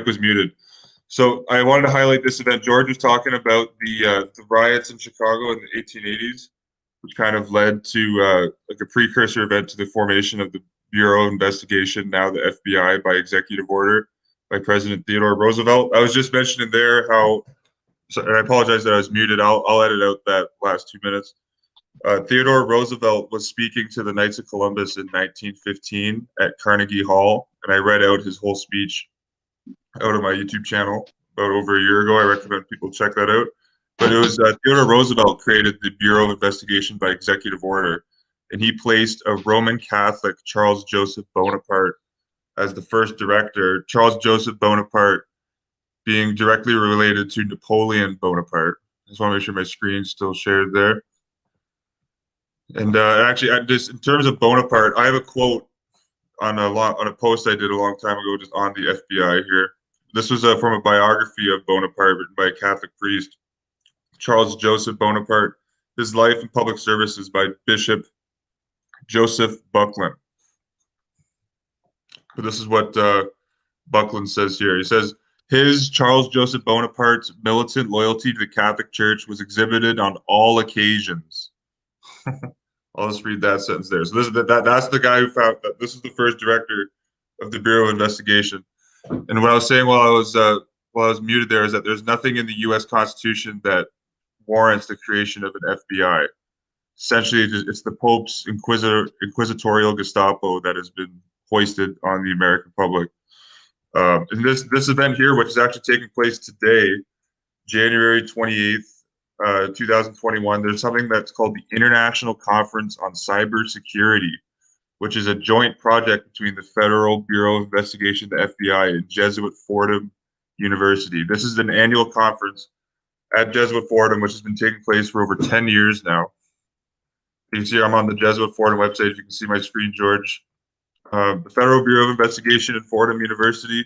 Was muted. So I wanted to highlight this event. George was talking about the riots in Chicago in the 1880s, which kind of led to like a precursor event to the formation of the Bureau of Investigation, now the FBI, by executive order by President Theodore Roosevelt. I was just mentioning there how, and I apologize that I was muted. I'll edit out that last 2 minutes. Theodore Roosevelt was speaking to the Knights of Columbus in 1915 at Carnegie Hall, and I read out his whole speech out of my YouTube channel about over a year ago. I recommend people check that out. But it was Theodore Roosevelt created the Bureau of Investigation by executive order, and he placed a Roman Catholic, Charles Joseph Bonaparte, as the first director. Charles Joseph Bonaparte being directly related to Napoleon Bonaparte. I just want to make sure my screen's still shared there. And actually, just in terms of Bonaparte, I have a quote on a post I did a long time ago, just on the FBI here. This was from a biography of Bonaparte written by a Catholic priest, Charles Joseph Bonaparte. His life and public services by Bishop Joseph Buckland. But this is what Buckland says here. He says, his, Charles Joseph Bonaparte's, militant loyalty to the Catholic Church was exhibited on all occasions. I'll just read that sentence there. So this is that's the guy who found that this is the first director of the Bureau of Investigation. And what I was saying while I was muted there is that there's nothing in the U.S. Constitution that warrants the creation of an FBI. Essentially, it's the Pope's inquisitorial Gestapo that has been hoisted on the American public. And this event here, which is actually taking place today, January 28th, 2021, there's something that's called the International Conference on Cybersecurity, which is a joint project between the Federal Bureau of Investigation, the FBI, and Jesuit Fordham University. This is an annual conference at Jesuit Fordham, which has been taking place for over 10 years now. You can see I'm on the Jesuit Fordham website. You can see my screen, George. The Federal Bureau of Investigation at Fordham University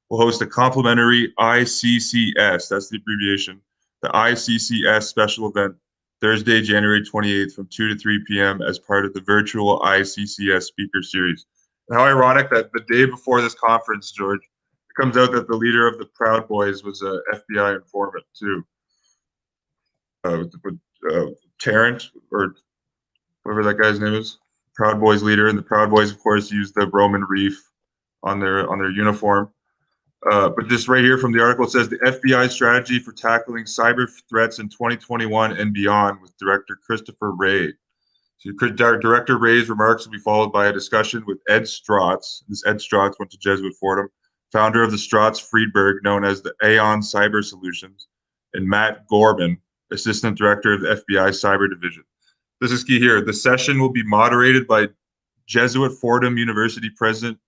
will host a complimentary ICCS, that's the abbreviation, the ICCS special event Thursday, January 28th from 2 to 3 p.m. as part of the virtual ICCS speaker series. And how ironic that the day before this conference, George, it comes out that the leader of the Proud Boys was an FBI informant too. Tarrant, or whatever that guy's name is, Proud Boys leader. And the Proud Boys, of course, used the Roman wreath on their uniform. But this right here from the article says the FBI strategy for tackling cyber threats in 2021 and beyond with Director Christopher Wray. So Director Wray's remarks will be followed by a discussion with Ed Strotz. This Ed Strotz went to Jesuit Fordham, founder of the Strotz Friedberg, known as the Aon Cyber Solutions, and Matt Gorman, Assistant Director of the FBI Cyber Division. This is key here. The session will be moderated by Jesuit Fordham University President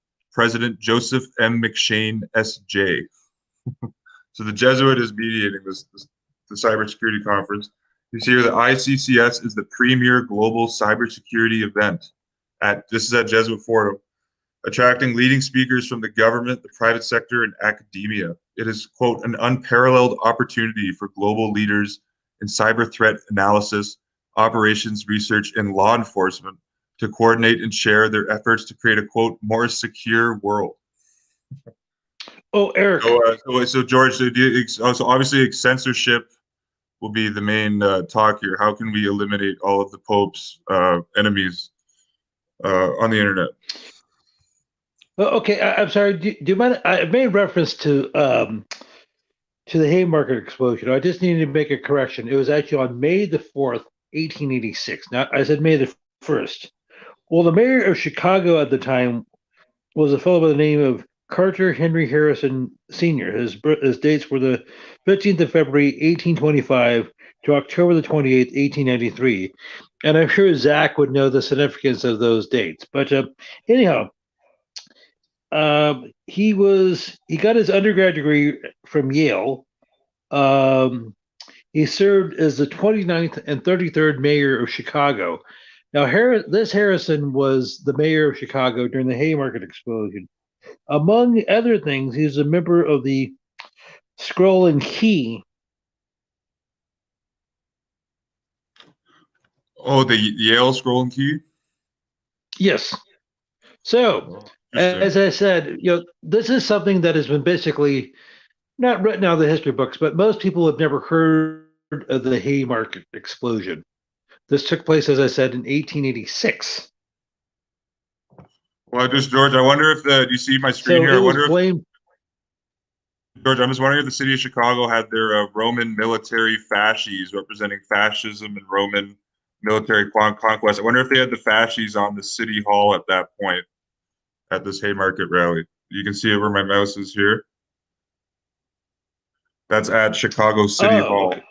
Joseph M. McShane, S.J. So the Jesuit is mediating the cybersecurity conference. You see here the ICCS is the premier global cybersecurity event. This is at Jesuit Fordham, attracting leading speakers from the government, the private sector, and academia. It is, quote, an unparalleled opportunity for global leaders in cyber threat analysis, operations research, and law enforcement to coordinate and share their efforts to create a, quote, more secure world. Oh, Eric. So George, so obviously censorship will be the main talk here. How can we eliminate all of the Pope's enemies on the internet? Okay, I'm sorry. Do you mind? I made reference to the Haymarket explosion. I just needed to make a correction. It was actually on May the 4th, 1886. Now, I said May the 1st. Well, the mayor of Chicago at the time was a fellow by the name of Carter Henry Harrison Sr. His dates were the 15th of February, 1825 to October the 28th, 1893. And I'm sure Zach would know the significance of those dates. But anyhow, he got his undergrad degree from Yale. He served as the 29th and 33rd mayor of Chicago. Now, this Harrison was the mayor of Chicago during the Haymarket explosion. Among other things, he was a member of the Scroll and Key. Oh, the Yale Scroll and Key? Yes. So, Interesting. As I said, this is something that has been basically not written out of the history books, but most people have never heard of the Haymarket explosion. This took place, as I said, in 1886. Well, just George, I wonder if do you see my screen So here? it I was wonder if blamed. George, I'm just wondering if the city of Chicago had their Roman military fasces representing fascism and Roman military conquest. I wonder if they had the fasces on the city hall at that point at this Haymarket rally. You can see it where my mouse is here. That's at Chicago City Oh, Hall. okay.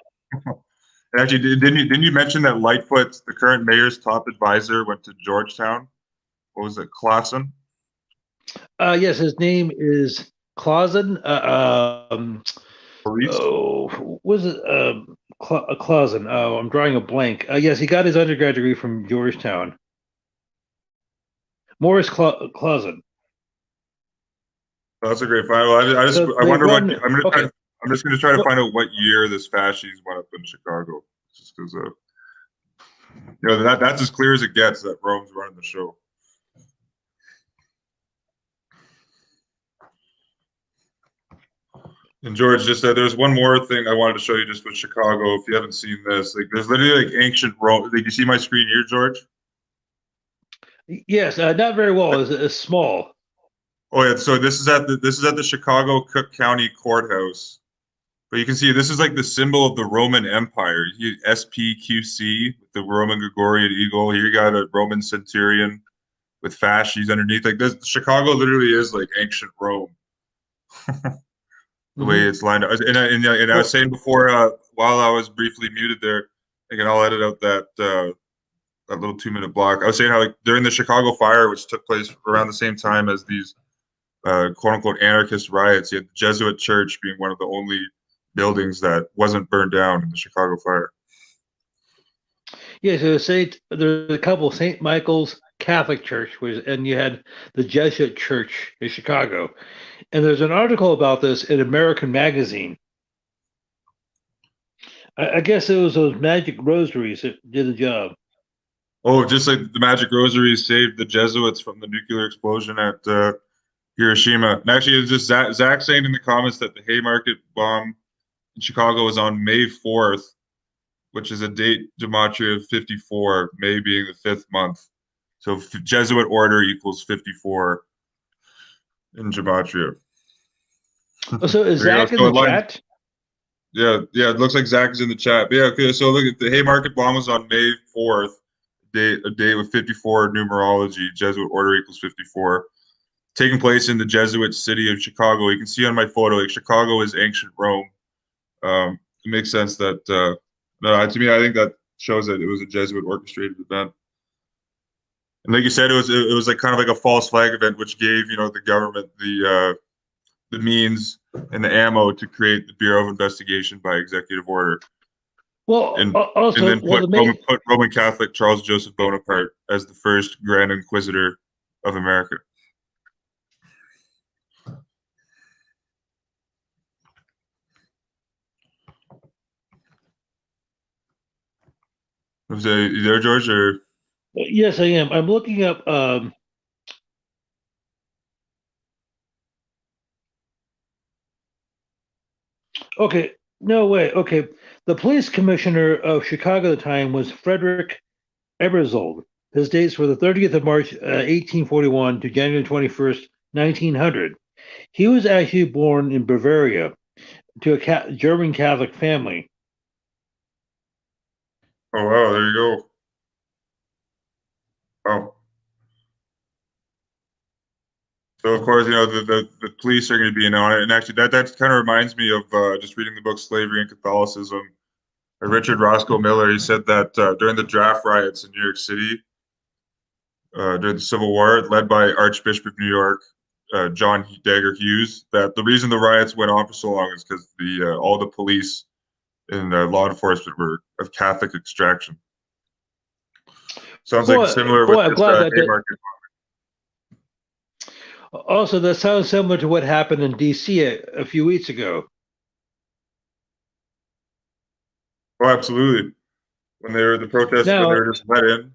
And actually, didn't you mention that Lightfoot, the current mayor's top advisor, went to Georgetown? What was it, Clausen? Yes, his name is Clausen. Maurice? Oh, was it Clausen? Oh, I'm drawing a blank. Yes, he got his undergrad degree from Georgetown. Morris Clausen. Oh, that's a great find. Well, So I they wonder what run. Okay. I'm just gonna try to Well, find out what year this fasces went up in Chicago, just because that's as clear as it gets that Rome's running the show. And George, just there's one more thing I wanted to show you just with Chicago. If you haven't seen this, like there's literally like ancient Rome. Like you see my screen here, George? yes, not very well. It's small. Oh yeah, so this is at the Chicago Cook County Courthouse. But you can see this is like the symbol of the Roman Empire. SPQC, the Roman Gregorian eagle. Here you got a Roman centurion with fasces underneath. Like this, Chicago literally is like ancient Rome, the way Hmm. it's lined up. And I was Well, saying before, while I was briefly muted there, again, I'll edit out that little 2 minute block. I was saying how like during the Chicago fire, which took place around the same time as these quote unquote anarchist riots, you had the Jesuit church being one of the only buildings that wasn't burned down in the Chicago fire. yeah, so there's a couple, St. Michael's Catholic Church, and you had the Jesuit Church in Chicago. And there's an article about this in American Magazine. I guess it was those magic rosaries that did the job. Oh, just like the Magic Rosary saved the Jesuits from the nuclear explosion at Hiroshima. And actually, it's just Zach saying in the comments that the Haymarket bomb in Chicago was on May 4th, which is a date gematria of 54, May being the fifth month. So Jesuit order equals 54 in gematria. Oh, so is There you go. Zach in So the it lines, chat? yeah, it looks like Zach is in the chat. But yeah, okay. So look at the Haymarket bomb was on May 4th, a day with 54 numerology. Jesuit order equals 54. Taking place in the Jesuit city of Chicago. You can see on my photo, like Chicago is ancient Rome. It makes sense that no, to me, I think that shows that it was a Jesuit orchestrated event. And like you said, it was like kind of like a false flag event, which gave the government the means and the ammo to create the Bureau of Investigation by executive order, Well, and also, then well, the main. put Roman Catholic Charles Joseph Bonaparte as the first Grand Inquisitor of America. Was you there, George? Or Yes, I am. I'm looking up. Okay, no way. Okay, the police commissioner of Chicago at the time was Frederick Eberzold. His dates were the 30th of March, 1841 to January 21st, 1900. He was actually born in Bavaria to a German Catholic family. oh wow, there you go. Wow. So of course, the police are going to be in on it, and actually that kind of reminds me of just reading the book Slavery and Catholicism. Richard Roscoe Miller, he said that during the draft riots in New York City during the Civil War, led by Archbishop of New York John Dagger Hughes, that the reason the riots went on for so long is because the all the police and law enforcement were of Catholic extraction. Sounds like similar with Boy, I'm this glad that. Haymarket. Also, that sounds similar to what happened in D.C. a few weeks ago. Oh, absolutely. When they were the protests, when they Now, were just let in.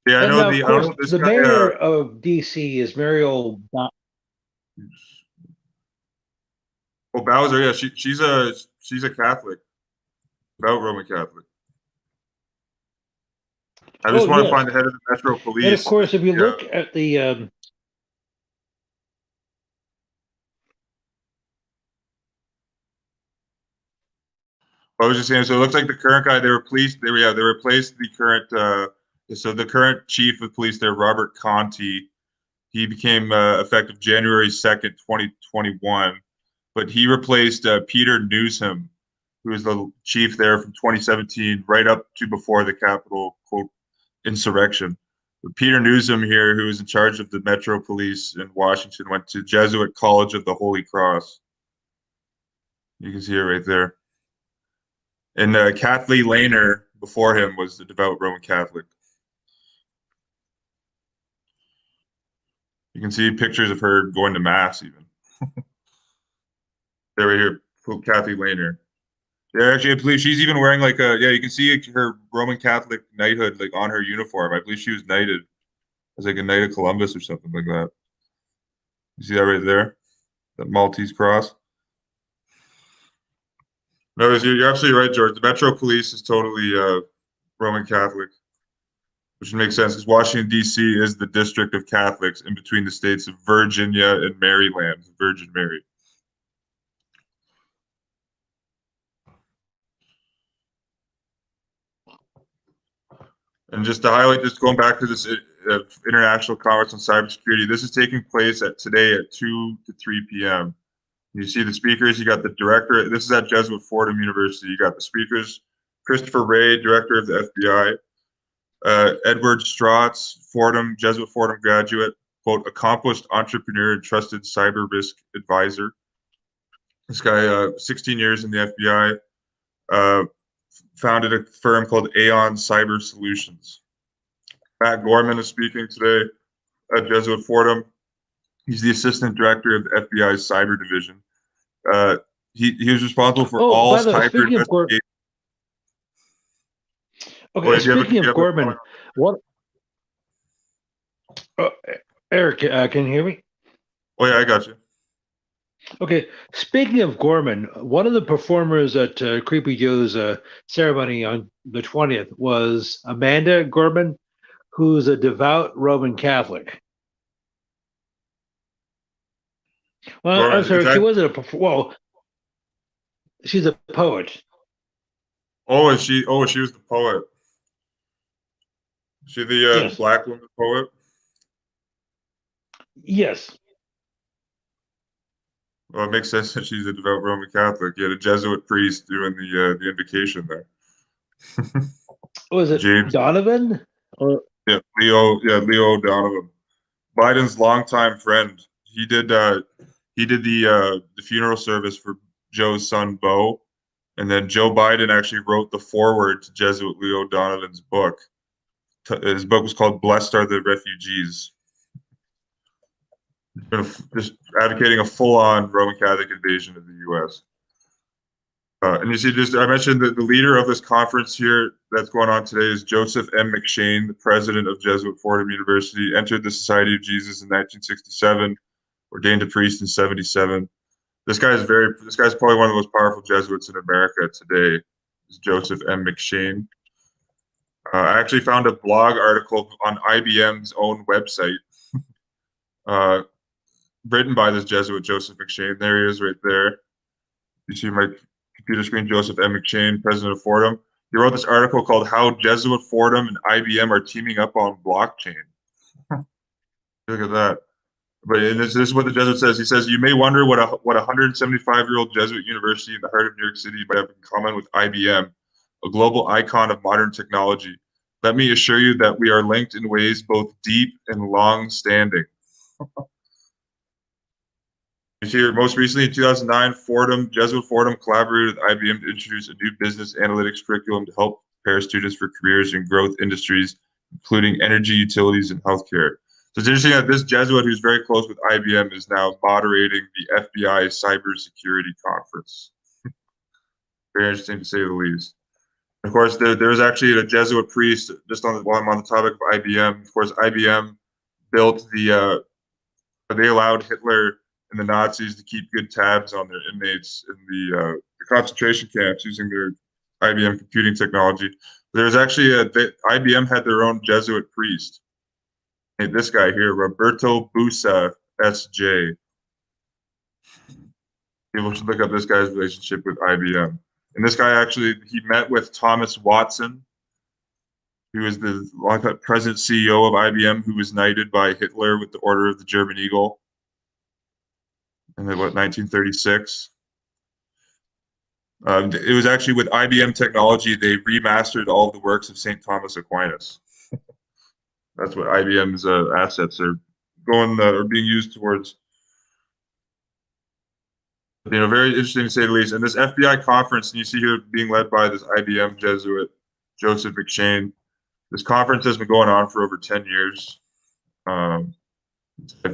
Yeah, I And know now, of I don't course, know this the guy. mayor of DC is Muriel. Oh, Bowser. Yeah, she's a Catholic, devout Roman Catholic. I just Oh, want to yes. find the head of the Metro And of Police. course, if you Yeah, look at the I was just saying. So it looks like the current guy they replaced. They replaced the current. So the current chief of police there, Robert Conti. He became effective January 2nd, 2021. But he replaced Peter Newsom, who was the chief there from 2017, right up to before the Capitol quote insurrection. But Peter Newsom here, who was in charge of the Metro Police in Washington, went to Jesuit College of the Holy Cross. You can see it right there. And Kathleen Lehner before him was the devout Roman Catholic. You can see pictures of her going to mass even. There right here, Kathy Lehner. Yeah, actually, I believe she's even wearing like a, yeah, you can see her Roman Catholic knighthood like on her uniform. I believe she was knighted as like a knight of Columbus or something like that. You see that right there? That Maltese cross. No, you're absolutely right, George. The Metro Police is totally Roman Catholic, which makes sense because Washington, D.C. is the district of Catholics in between the states of Virginia and Maryland, Virgin Mary. And just to highlight, just going back to this international conference on cybersecurity, this is taking place today at 2 to 3 p.m. You see the speakers. You got the director. This is at Jesuit Fordham University. You got the speakers: Christopher Wray, director of the FBI; Edward Strauss, Jesuit Fordham graduate, quote, accomplished entrepreneur and trusted cyber risk advisor. This guy, 16 years in the FBI, uh, founded a firm called Aon Cyber Solutions. Matt Gorman is speaking today at Jesuit Fordham. He's the assistant director of the FBI's cyber division. Uh, he was responsible for oh, all by the way, cyber speaking of investigations. Oh, okay, yeah, speaking you of have a comment? Gorman, what? Uh, Eric, can you hear me? Oh, yeah, I got you. Okay, speaking of Gorman, one of the performers at Creepy Joe's ceremony on the 20th was Amanda Gorman, who's a devout Roman Catholic. Well, I'm Gorman, is sorry, she that? wasn't well, she's a poet. Oh, is she? Oh, she was the poet. She the Yes, black woman poet. yes. Well, it makes sense that she's a devout Roman Catholic. You had a Jesuit priest doing the invocation there. Was it James, Donovan? Or yeah, Leo O'Donovan, Biden's longtime friend. He did the funeral service for Joe's son Bo, and then Joe Biden actually wrote the foreword to Jesuit Leo Donovan's book. His book was called "Blessed Are the Refugees," just advocating a full-on Roman Catholic invasion of the U.S. And you see, just I mentioned that the leader of this conference here that's going on today is Joseph M. McShane, the president of Jesuit Fordham University. Entered the Society of Jesus in 1967, ordained a priest in 77. This guy's probably one of the most powerful Jesuits in America today. Is Joseph M. McShane. I actually found a blog article on IBM's own website, uh, written by this Jesuit Joseph McShane. There he is, right there. You see my computer screen, Joseph M. McShane, president of Fordham. He wrote this article called "How Jesuit Fordham and IBM Are Teaming Up on Blockchain." Look at that. But this is what the Jesuit says. He says, "You may wonder what a 175-year-old Jesuit university in the heart of New York City might have in common with IBM, a global icon of modern technology. Let me assure you that we are linked in ways both deep and long-standing." Here, most recently in 2009, Jesuit Fordham collaborated with IBM to introduce a new business analytics curriculum to help prepare students for careers in growth industries, including energy, utilities, and healthcare. So it's interesting that this Jesuit, who's very close with IBM, is now moderating the FBI cybersecurity conference. Very interesting to say the least. Of course, there was actually a Jesuit priest. Just on while I'm on the topic of IBM, of course, IBM built they allowed Hitler and the Nazis to keep good tabs on their inmates in the concentration camps using their IBM computing technology. There's actually IBM had their own Jesuit priest. Hey, this guy here, Roberto Busa, S.J. People should look up this guy's relationship with IBM. And this guy actually, he met with Thomas Watson, who was the longtime president CEO of IBM, who was knighted by Hitler with the Order of the German Eagle in 1936. It was actually with IBM technology they remastered all of the works of St. Thomas Aquinas. That's what IBM's assets are being used towards. Very interesting to say the least. And this FBI conference, and you see here being led by this IBM Jesuit, Joseph McShane. This conference has been going on for over 10 years. I've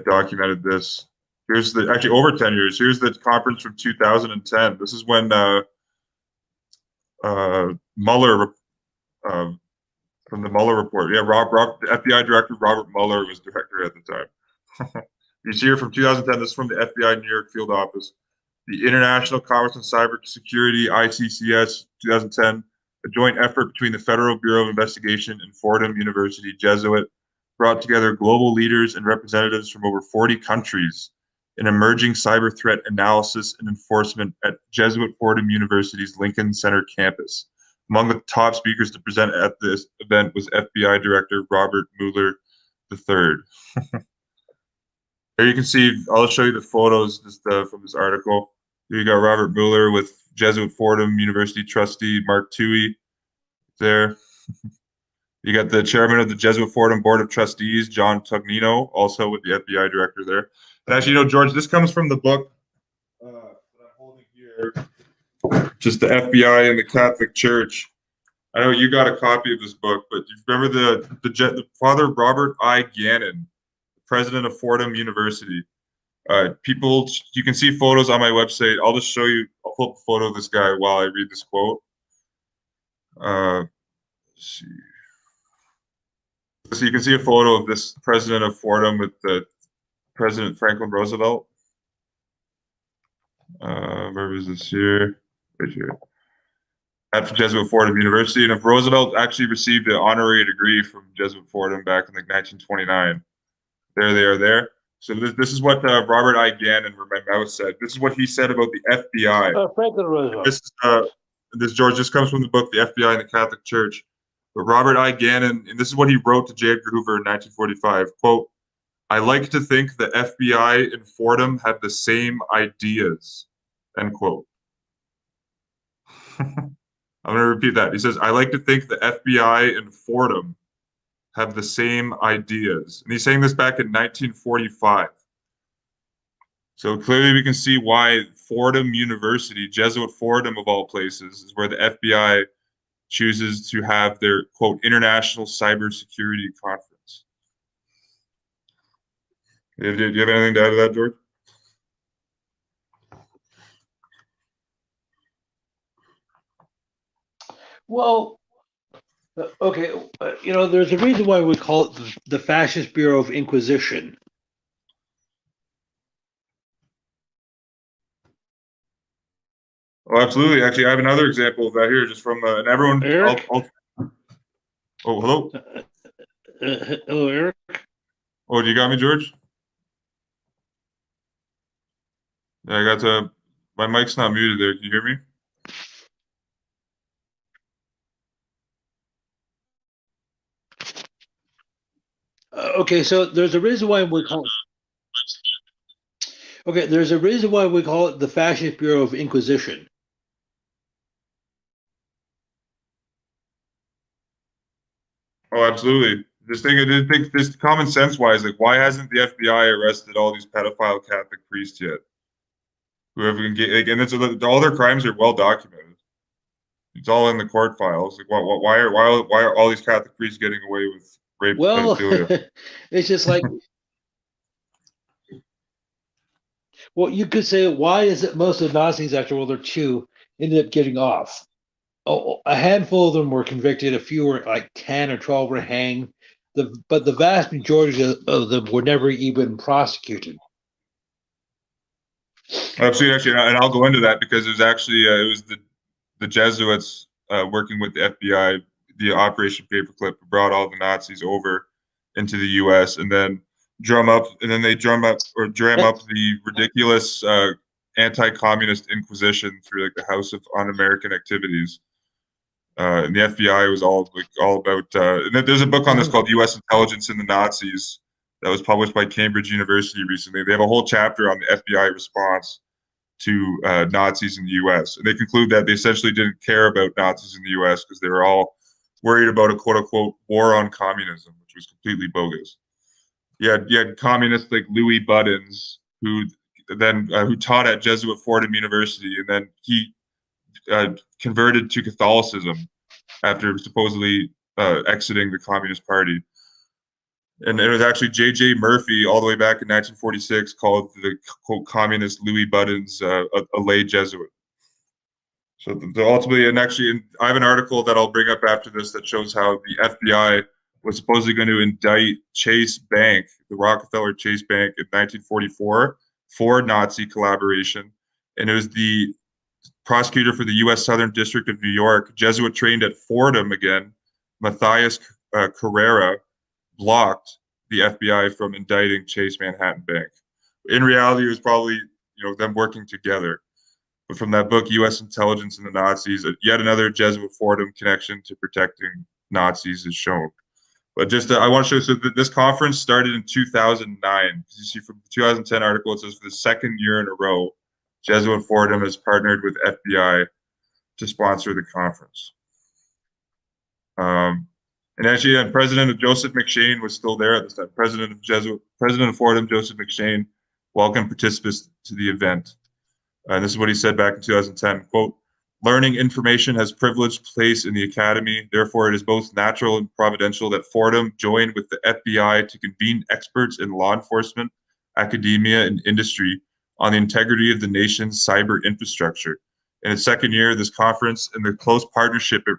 documented this. Here's actually over 10 years. Here's the conference from 2010. This is when Mueller, from the Mueller report. Yeah, the FBI director Robert Mueller was director at the time. You see here from 2010. This is from the FBI New York field office. The International Conference on Cybersecurity, ICCS, 2010, a joint effort between the Federal Bureau of Investigation and Fordham University Jesuit, brought together global leaders and representatives from over 40 countries in emerging cyber threat analysis and enforcement at Jesuit Fordham University's Lincoln Center campus. Among the top speakers to present at this event was FBI Director Robert Mueller III. Here you can see, I'll show you the photos just from this article. Here you got Robert Mueller with Jesuit Fordham University trustee Mark Toohey there. You got the chairman of the Jesuit Fordham Board of Trustees, John Tugnino, also with the FBI director there. And actually, George, this comes from the book that I'm holding here, just the FBI and the Catholic Church. I know you got a copy of this book, but you remember the Father Robert I. Gannon, president of Fordham University. People, you can see photos on my website. I'll just show you. I'll pull up a photo of this guy while I read this quote. Let's see. So you can see a photo of this president of Fordham with the President Franklin Roosevelt. Where is this here? Right here. At Jesuit Fordham University. And if Roosevelt actually received an honorary degree from Jesuit Fordham back in 1929. There they are there. So this is what Robert I. Gannon, where my mouse said. This is what he said about the FBI. Franklin Roosevelt. This George, this comes from the book, The FBI and the Catholic Church. But Robert I. Gannon, and this is what he wrote to J. Edgar Hoover in 1945, quote, "I like to think the FBI and Fordham have the same ideas," end quote. I'm going to repeat that. He says, "I like to think the FBI and Fordham have the same ideas." And he's saying this back in 1945. So clearly we can see why Fordham University, Jesuit Fordham of all places, is where the FBI chooses to have their, quote, international cybersecurity conference. Do you have anything to add to that, George? Well, okay, there's a reason why we call it the Fascist Bureau of Inquisition. Oh, absolutely. Actually, I have another example of that here, just from and everyone. Eric? Oh, hello. Hello, Eric. Oh, you got me, George? Yeah, I got to. My mic's not muted there. Can you hear me? Okay, so there's a reason why we call it. Okay, there's a reason why we call it the Fascist Bureau of Inquisition. Oh, absolutely. Just think just common sense wise, like why hasn't the FBI arrested all these pedophile Catholic priests yet? Who have and it's all their crimes are well documented. It's all in the court files. Like why are all these Catholic priests getting away with rape and pedophilia? It's just like, well, you could say, why is it most of the Nazis after World War II ended up getting off? a handful of them were convicted. A few were like 10 or 12 were hanged. But the vast majority of them were never even prosecuted. Absolutely, actually, and I'll go into that because it was actually it was the Jesuits working with the FBI, the Operation Paperclip, who brought all the Nazis over into the U.S. and then they drum up or dram And, up the ridiculous anti-communist Inquisition through like the House of Un-American Activities. And the FBI was all about. And then there's a book on this mhm. called U.S. Intelligence and the Nazis that was published by Cambridge University recently. They have a whole chapter on the FBI response to Nazis in the U.S. And they conclude that they essentially didn't care about Nazis in the U.S. because they were all worried about a quote unquote war on communism, which was completely bogus. You had communists like Louis Buttons who taught at Jesuit Fordham University, and then he converted to Catholicism after supposedly exiting the Communist Party. And it was actually J.J. Murphy all the way back in 1946 called the quote communist Louis Buttons a lay Jesuit. So ultimately, and actually, I have an article that I'll bring up after this that shows how the FBI was supposedly going to indict Chase Bank, the Rockefeller Chase Bank, in 1944 for Nazi collaboration, and it was the prosecutor for the U.S. Southern District of New York, Jesuit trained at Fordham again, Matthias Carrera, blocked the FBI from indicting Chase Manhattan Bank. In reality, it was probably them working together. But from that book, U.S. Intelligence and the Nazis, yet another Jesuit Fordham connection to protecting Nazis is shown. But just I want to show you, so this conference started in 2009. You see from the 2010 article, it says for the second year in a row, Jesuit Fordham has partnered with FBI to sponsor the conference. And actually, President Joseph McShane was still there at this time. President of Fordham, Joseph McShane, welcomed participants to the event. And this is what he said back in 2010, quote, learning information has privileged place in the academy. Therefore, it is both natural and providential that Fordham join with the FBI to convene experts in law enforcement, academia, and industry on the integrity of the nation's cyber infrastructure. In its second year, this conference and the close partnership it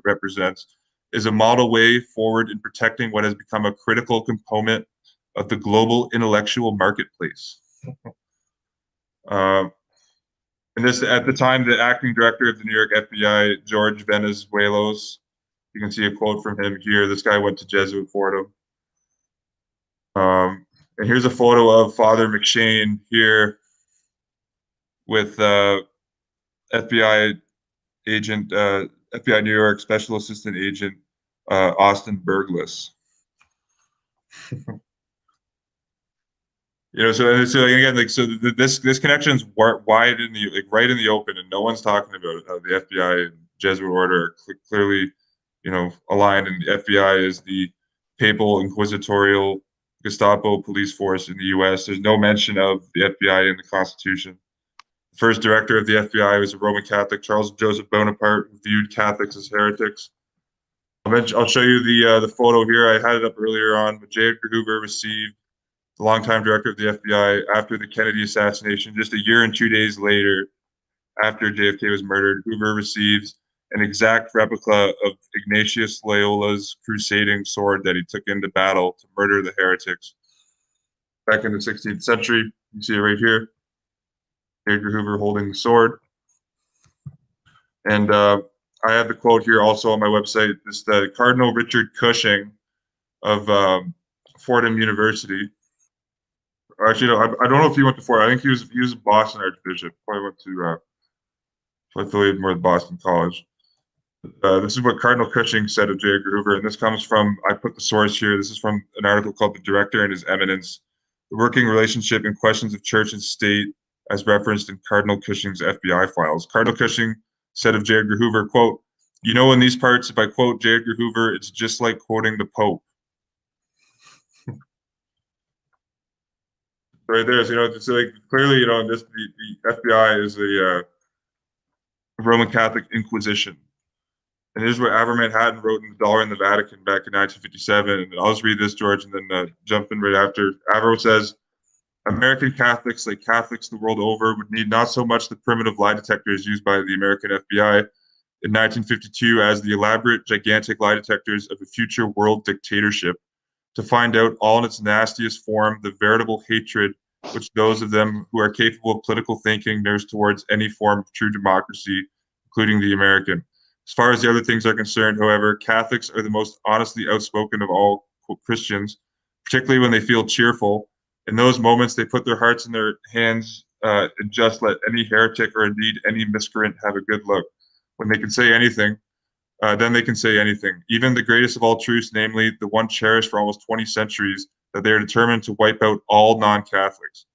represents, is a model way forward in protecting what has become a critical component of the global intellectual marketplace. Uh, and this, at the time, the acting director of the New York FBI, George Venezuelos, you can see a quote from him here. This guy went to Jesuit Fordham. And here's a photo of Father McShane here with FBI agent, FBI New York Special Assistant Agent Austin Burgess. So again, like this connection is wide in the right in the open, and no one's talking about it. The FBI and Jesuit order are clearly, aligned, and the FBI is the papal inquisitorial Gestapo police force in the U.S. There's no mention of the FBI in the Constitution. The first director of the FBI was a Roman Catholic, Charles Joseph Bonaparte, who viewed Catholics as heretics. I'll show you the photo here. I had it up earlier on. But J. Edgar Hoover received the longtime director of the FBI after the Kennedy assassination. Just a year and 2 days later, after JFK was murdered, Hoover received an exact replica of Ignatius Loyola's crusading sword that he took into battle to murder the heretics back in the 16th century. You see it right here. Edgar Hoover holding the sword. And I have the quote here also on my website. This Cardinal Richard Cushing of Fordham University. Actually, no, I don't know if he went to Fordham. I think he was a Boston Archbishop. Probably went to affiliated more with Boston College. This is what Cardinal Cushing said of J. Edgar Hoover, and this comes from, I put the source here. This is from an article called The Director and His Eminence, the working relationship in questions of church and state as referenced in Cardinal Cushing's FBI files. Cardinal Cushing said of J. Edgar Hoover, quote, in these parts, if I quote J. Edgar Hoover, it's just like quoting the Pope. Right there, so, it's like clearly, the FBI is a Roman Catholic Inquisition. And here's what Averman Hatton wrote in The Dollar in the Vatican back in 1957. And I'll just read this, George, and then jump in right after. Aver says, American Catholics, like Catholics the world over, would need not so much the primitive lie detectors used by the American FBI in 1952 as the elaborate, gigantic lie detectors of a future world dictatorship to find out all in its nastiest form the veritable hatred which those of them who are capable of political thinking nurse towards any form of true democracy, including the American. As far as the other things are concerned, however, Catholics are the most honestly outspoken of all Christians, particularly when they feel cheerful. In those moments, they put their hearts in their hands and just let any heretic or indeed any miscreant have a good look. When they can say anything, then they can say anything. Even the greatest of all truths, namely the one cherished for almost 20 centuries, that they are determined to wipe out all non Catholics.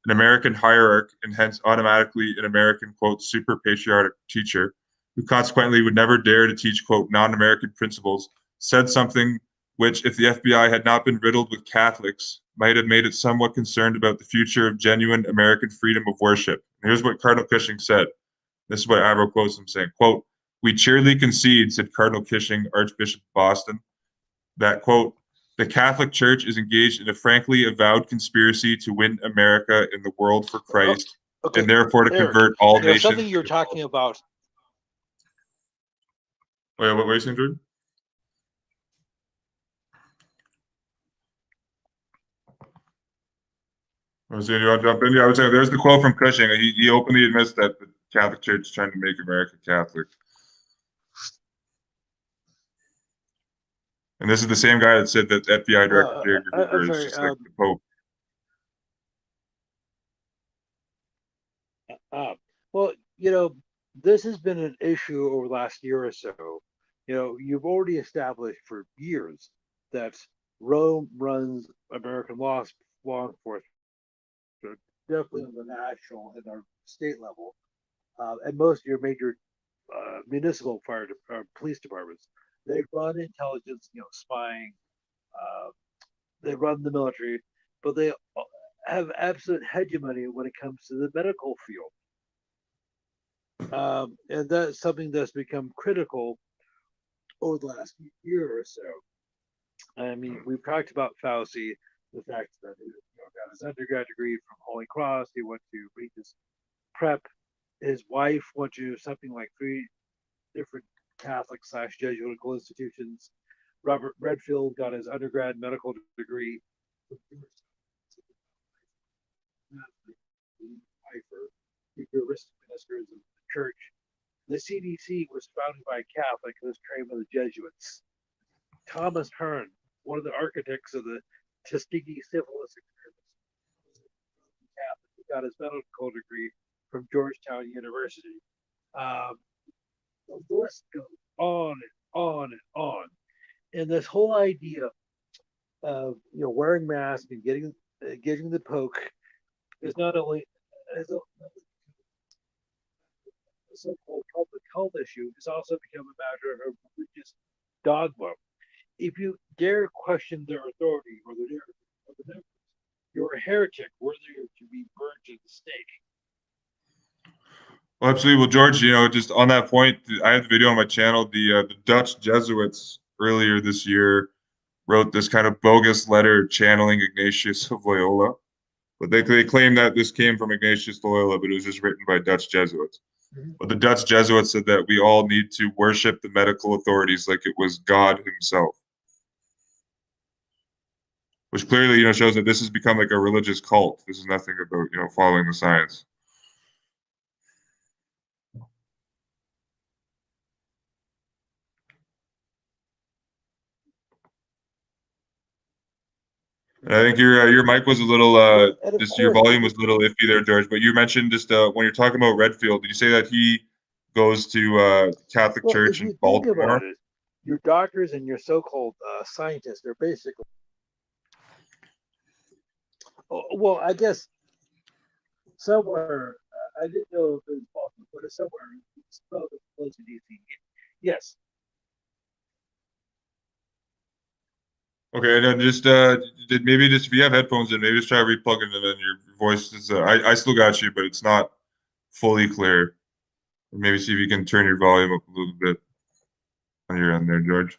An American hierarch, and hence automatically an American, quote, super patriotic teacher, who consequently would never dare to teach, quote, non American principles, said something which, if the FBI had not been riddled with Catholics, might have made it somewhat concerned about the future of genuine American freedom of worship. And here's what Cardinal Cushing said. This is what Avro quotes him saying, quote, "We cheerily concede," said Cardinal Cushing, Archbishop of Boston, "that, quote, the Catholic Church is engaged in a frankly avowed conspiracy to win America and the world for Christ, Okay, and therefore to Eric, convert all nations." something you're talking about. Wait, what were you saying, Jordan? I was saying, you want to jump in? Yeah, I was saying, there's the quote from Cushing. He openly admits that the Catholic Church is trying to make America Catholic. And this is the same guy that said that FBI Director J. Edgar I'm Hoover is sorry. just like the Pope. Uh, well, you know, this has been an issue over the last year or so. You've already established for years that Rome runs American law enforcement, definitely on the national and our state level, and most of your major municipal police departments. They run intelligence, spying. Uh, they run the military, but they have absolute hegemony when it comes to the medical field. And that's something that's become critical over the last year or so. I mean, we've talked about Fauci, the fact that he got his undergrad degree from Holy Cross. He went to Regis Prep. His wife went to something like 3 different Catholic / Jesuitical institutions. Robert Redfield got his undergrad medical degree from Eucharistic ministers of the church. The CDC was founded by a Catholic who was trained by the Jesuits. Thomas Hearn, one of the architects of the Tuskegee syphilis experiments, Catholic, who got his medical degree from Georgetown University. Um, the list goes on and on and on. And this whole idea of wearing masks and getting the poke is not only as a so-called public health issue, it's also become a matter of religious dogma. If you dare question their authority or the narrative, you're a heretic worthy to be burned at the stake. Well, absolutely. Well, George, just on that point, I have the video on my channel. The Dutch Jesuits earlier this year wrote this kind of bogus letter channeling Ignatius of Loyola. But they claim that this came from Ignatius Loyola, but it was just written by Dutch Jesuits. Mm-hmm. But the Dutch Jesuits said that we all need to worship the medical authorities like it was God himself, which clearly, shows that this has become like a religious cult. This is nothing about, following the science. And I think your mic was a little just your volume was a little iffy there, George. But you mentioned just when you're talking about Redfield, did you say that he goes to Catholic Church in Baltimore? About it, your doctors and your so-called scientists are basically, well, I guess somewhere, I didn't know if it was Baltimore, but it's somewhere close to DC. Yes. Okay, and then just maybe just if you have headphones in, maybe just try replugging them in. Your voice is I still got you, but it's not fully clear. Maybe see if you can turn your volume up a little bit on your end there, George.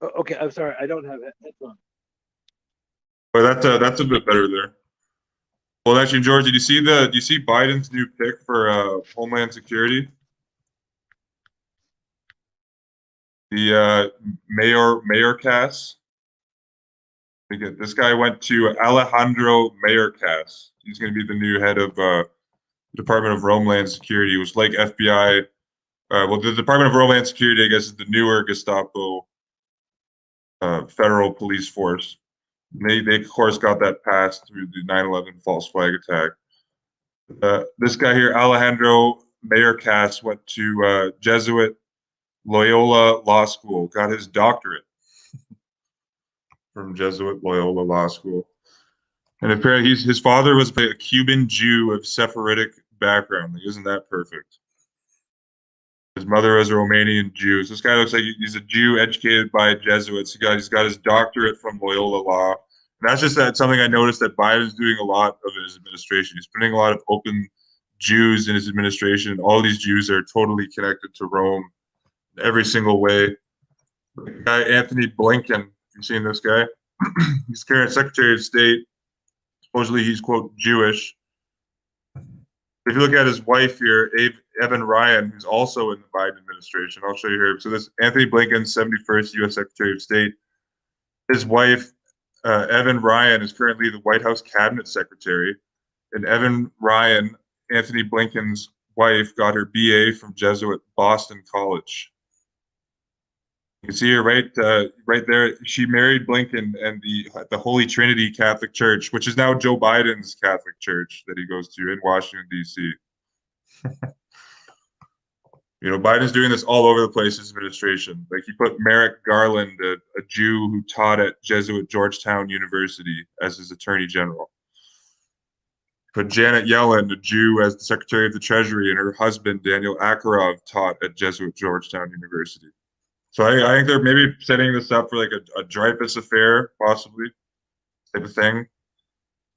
Okay, I'm sorry, I don't have headphones. But that's a bit better there. Well, actually, George, do you see Biden's new pick for Homeland Security? The Mayorkas. This guy went to Alejandro Mayorkas. He's going to be the new head of Department of Homeland Security, which like FBI. Well, the Department of Homeland Security, I guess, is the newer Gestapo federal police force. They of course got that passed through the 9/11 false flag attack. This guy here, Alejandro Mayorkas, went to Jesuit Loyola Law School, got his doctorate from Jesuit Loyola Law School. And apparently, his father was a Cuban Jew of Sephardic background. Like, isn't that perfect? His mother was a Romanian Jew. So this guy looks like he's a Jew educated by Jesuits. He's got his doctorate from Loyola Law. And that's just something I noticed that Biden's doing a lot of in his administration. He's putting a lot of open Jews in his administration. All these Jews are totally connected to Rome in every single way. The guy Anthony Blinken, you've seen this guy? He's current Secretary of State. Supposedly he's, quote, Jewish. If you look at his wife here, Evan Ryan, who's also in the Biden administration, I'll show you here. So this Anthony Blinken, 71st U.S. Secretary of State. His wife, Evan Ryan, is currently the White House Cabinet Secretary. And Evan Ryan, Anthony Blinken's wife, got her BA from Jesuit Boston College. You can see her right there. She married Blinken and the Holy Trinity Catholic Church, which is now Joe Biden's Catholic Church that he goes to in Washington, D.C. Biden's doing this all over the place in his administration. Like he put Merrick Garland, a Jew who taught at Jesuit Georgetown University, as his attorney general. Put Janet Yellen, a Jew, as the Secretary of the Treasury, and her husband, Daniel Akharov, taught at Jesuit Georgetown University. So I think they're maybe setting this up for like a Dreyfus affair, possibly, type of thing.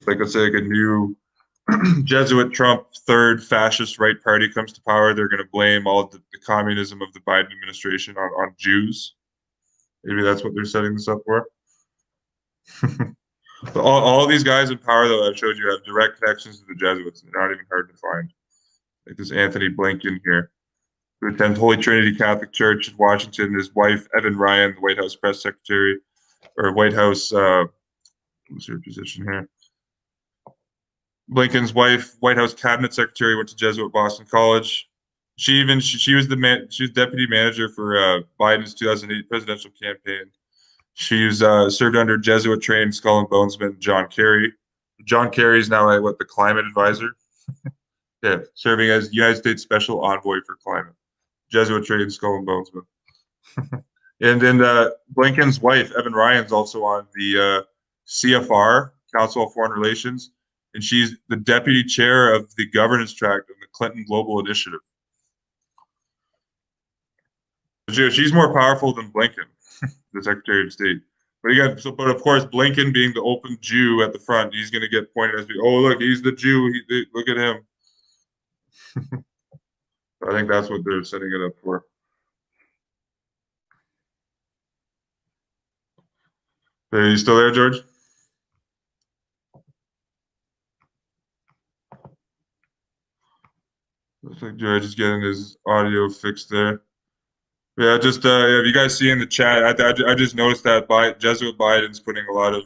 Like let's say like a new Jesuit Trump third fascist right party comes to power. They're going to blame all the communism of the Biden administration on Jews. Maybe that's what they're setting this up for. But all these guys in power, though, I've showed you have direct connections to the Jesuits. They're not even hard to find. Like this Anthony Blinken here, who attends Holy Trinity Catholic Church in Washington. His wife, Evan Ryan, the White House press secretary, or White House, what's her position here? Blinken's wife, White House cabinet secretary, went to Jesuit Boston College. She was she was deputy manager for Biden's 2008 presidential campaign. She's served under Jesuit trained skull and bonesman John Kerry. John Kerry is now the climate advisor. Yeah, serving as United States Special Envoy for Climate. Jesuit trained skull and bonesman. And then Blinken's wife, Evan Ryan's also on the CFR, Council of Foreign Relations, and she's the deputy chair of the governance track of the Clinton Global Initiative. She's more powerful than Blinken, the Secretary of State. But of course, Blinken being the open Jew at the front, he's going to get pointed as, oh, look, he's the Jew. Look at him. I think that's what they're setting it up for. Are you still there, George? Looks like George is getting his audio fixed there. Yeah, just have you guys see in the chat? I just noticed that Jesuit Biden's putting a lot of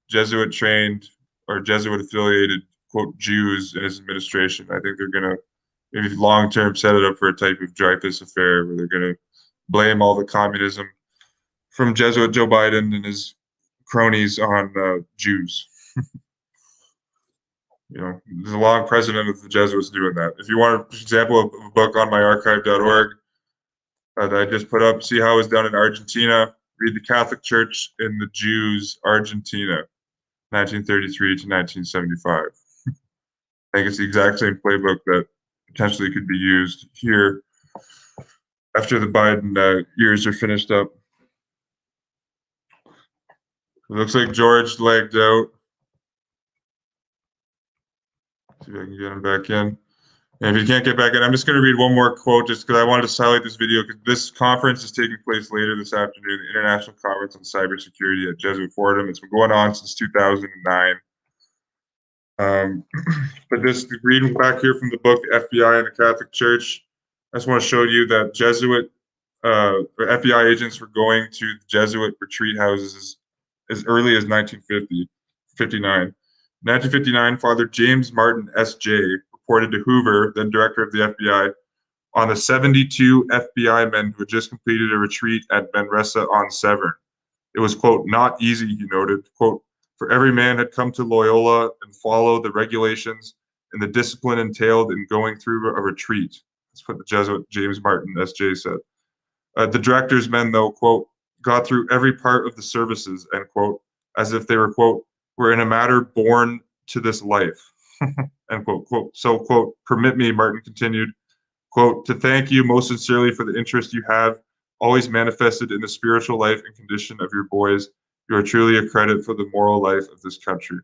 Jesuit trained or Jesuit affiliated quote Jews in his administration. I think they're gonna maybe long term set it up for a type of Dreyfus affair where they're gonna blame all the communism from Jesuit Joe Biden and his cronies on Jews. There's a long precedent of the Jesuits doing that. If you want an example of a book on myarchive.org that I just put up, see how it was done in Argentina. Read the Catholic Church in the Jews, Argentina, 1933 to 1975. I think it's the exact same playbook that potentially could be used here after the Biden years are finished up. It looks like George lagged out. See if I can get him back in. And if you can't get back in, I'm just going to read one more quote just because I wanted to highlight this video because this conference is taking place later this afternoon, the International Conference on Cybersecurity at Jesuit Fordham. It's been going on since 2009. But just reading back here from the book, The FBI and the Catholic Church, I just want to show you that Jesuit or FBI agents were going to the Jesuit retreat houses as early as 1959. 1959, Father James Martin, S.J., reported to Hoover, then director of the FBI, on the 72 FBI men who had just completed a retreat at Manresa on Severn. It was, quote, not easy, he noted, quote, for every man had come to Loyola and followed the regulations and the discipline entailed in going through a retreat. That's what the Jesuit James Martin, S.J., said. The director's men, though, quote, got through every part of the services, end quote, as if they were, quote, were in a matter born to this life, end quote, quote. So, quote, permit me, Martin continued, quote, to thank you most sincerely for the interest you have always manifested in the spiritual life and condition of your boys. You are truly a credit for the moral life of this country.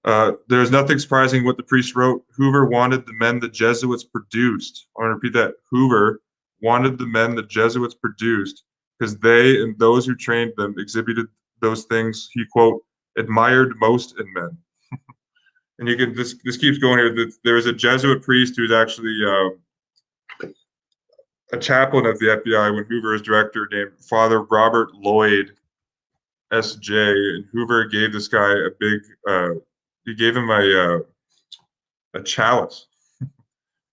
There is nothing surprising what the priest wrote. Hoover wanted the men the Jesuits produced. I want to repeat that. Hoover wanted the men the Jesuits produced because they and those who trained them exhibited those things he, quote, admired most in men. And you can this keeps going here. There is a Jesuit priest who's actually a chaplain of the FBI when Hoover was director, named Father Robert Lloyd, S.J. And Hoover gave this guy a big. He gave him a chalice,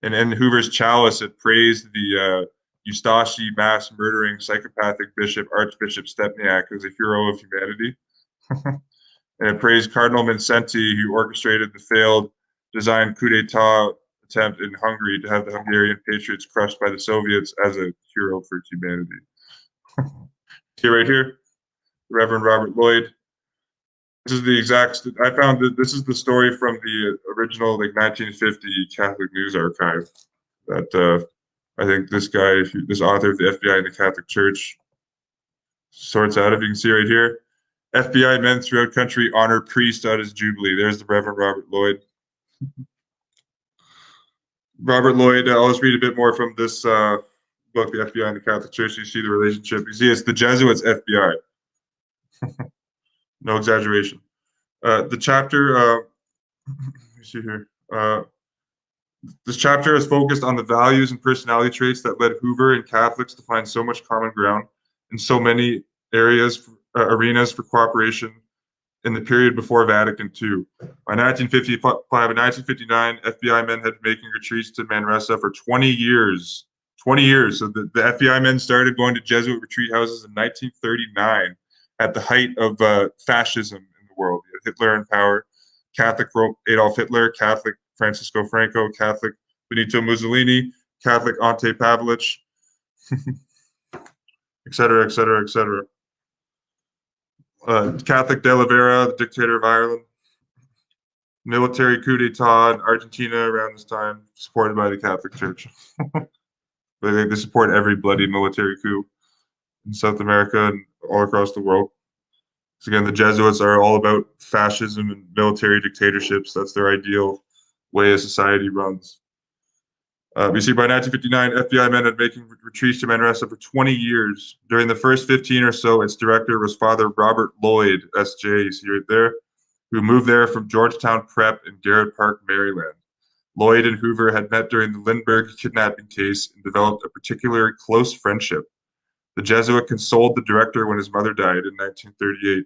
and in Hoover's chalice, it praised the Eustachi mass murdering psychopathic bishop Archbishop Stepniak as a hero of humanity. And it praised Cardinal Vincenti, who orchestrated the failed designed coup d'etat attempt in Hungary to have the Hungarian patriots crushed by the Soviets as a hero for humanity. See right here, Reverend Robert Lloyd. This is the exact. I found that this is the story from the original, like 1950 Catholic News Archive. That I think this guy, this author of the FBI and the Catholic Church, sorts out. If you can see right here, FBI men throughout country honor priest at his jubilee. There's the Reverend Robert Lloyd. Robert Lloyd. I'll just read a bit more from this book, The FBI and the Catholic Church. You see the relationship. You see, it's the Jesuits' FBI. No exaggeration. The chapter. Let me see here. This chapter is focused on the values and personality traits that led Hoover and Catholics to find so much common ground in so many arenas for cooperation in the period before Vatican II. By 1955 and 1959, FBI men had been making retreats to Manresa for 20 years. 20 years. So the FBI men started going to Jesuit retreat houses in 1939 at the height of fascism in the world. You had Hitler in power, Catholic Adolf Hitler, Catholic Francisco Franco, Catholic Benito Mussolini, Catholic Ante Pavlich, et cetera, et cetera, et cetera. Catholic De La Vera, the dictator of Ireland. Military coup d'etat in Argentina around this time, supported by the Catholic Church. They support every bloody military coup in South America and all across the world. So again, the Jesuits are all about fascism and military dictatorships. That's their ideal way a society runs. You see, by 1959, FBI men had been making retreats to Manresa for 20 years. During the first 15 or so, its director was Father Robert Lloyd, S.J., you see right there, who moved there from Georgetown Prep in Garrett Park, Maryland. Lloyd and Hoover had met during the Lindbergh kidnapping case and developed a particularly close friendship. The Jesuit consoled the director when his mother died in 1938.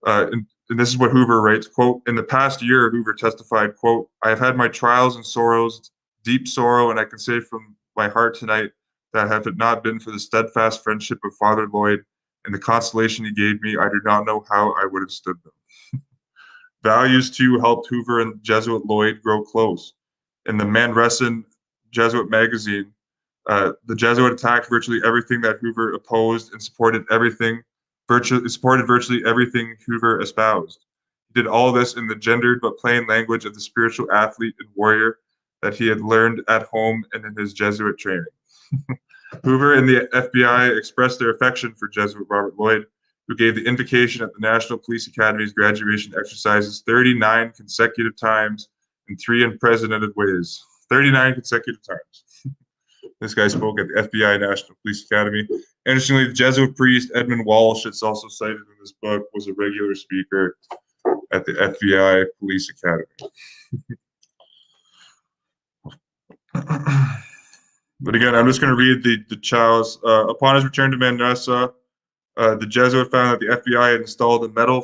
And this is what Hoover writes, quote, in the past year, Hoover testified, quote, I have had my trials and sorrows, deep sorrow, and I can say from my heart tonight that had it not been for the steadfast friendship of Father Lloyd and the consolation he gave me, I do not know how I would have stood them. Values, too, helped Hoover and Jesuit Lloyd grow close. In the Manresan Jesuit magazine, the Jesuit attacked virtually everything that Hoover opposed and supported virtually everything Hoover espoused. He did all this in the gendered but plain language of the spiritual athlete and warrior that he had learned at home and in his Jesuit training. Hoover and the FBI expressed their affection for Jesuit Robert Lloyd, who gave the invocation at the National Police Academy's graduation exercises 39 consecutive times in 3 unprecedented ways, 39 consecutive times. This guy spoke at the FBI National Police Academy. Interestingly, the Jesuit priest Edmund Walsh, it's also cited in this book, was a regular speaker at the FBI Police Academy. But again, I'm just going to read the chalice. Upon his return to Manresa, the Jesuit found that the FBI had installed a metal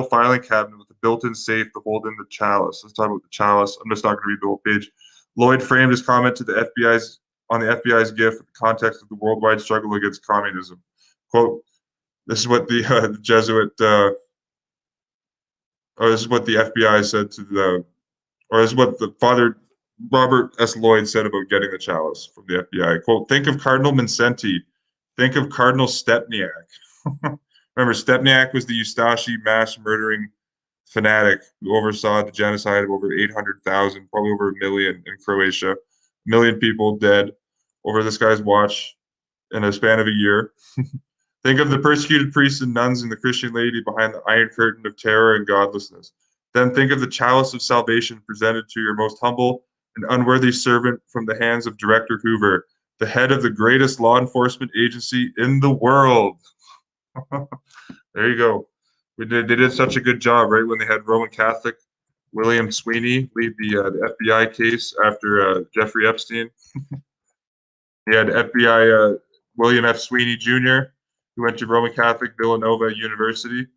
filing cabinet with a built-in safe to hold in the chalice. Let's talk about the chalice. I'm just not going to read the whole page. Lloyd framed his comment to the FBI's gift with the context of the worldwide struggle against communism. Quote, this is what the Jesuit, or this is what the FBI said to or this is what the Father Robert S. Lloyd said about getting the chalice from the FBI. Quote, think of Cardinal Mindszenty. Think of Cardinal Stepniak. Remember, Stepniak was the Ustashi mass murdering fanatic who oversaw the genocide of over 800,000, probably over a million in Croatia. A million people dead over this guy's watch in a span of a year. Think of the persecuted priests and nuns and the Christian laity behind the iron curtain of terror and godlessness. Then think of the chalice of salvation presented to your most humble and unworthy servant from the hands of Director Hoover, the head of the greatest law enforcement agency in the world. There you go. They did such a good job, right? When they had Roman Catholic William Sweeney lead the FBI case after Jeffrey Epstein. He had FBI William F. Sweeney Jr., who went to Roman Catholic Villanova University,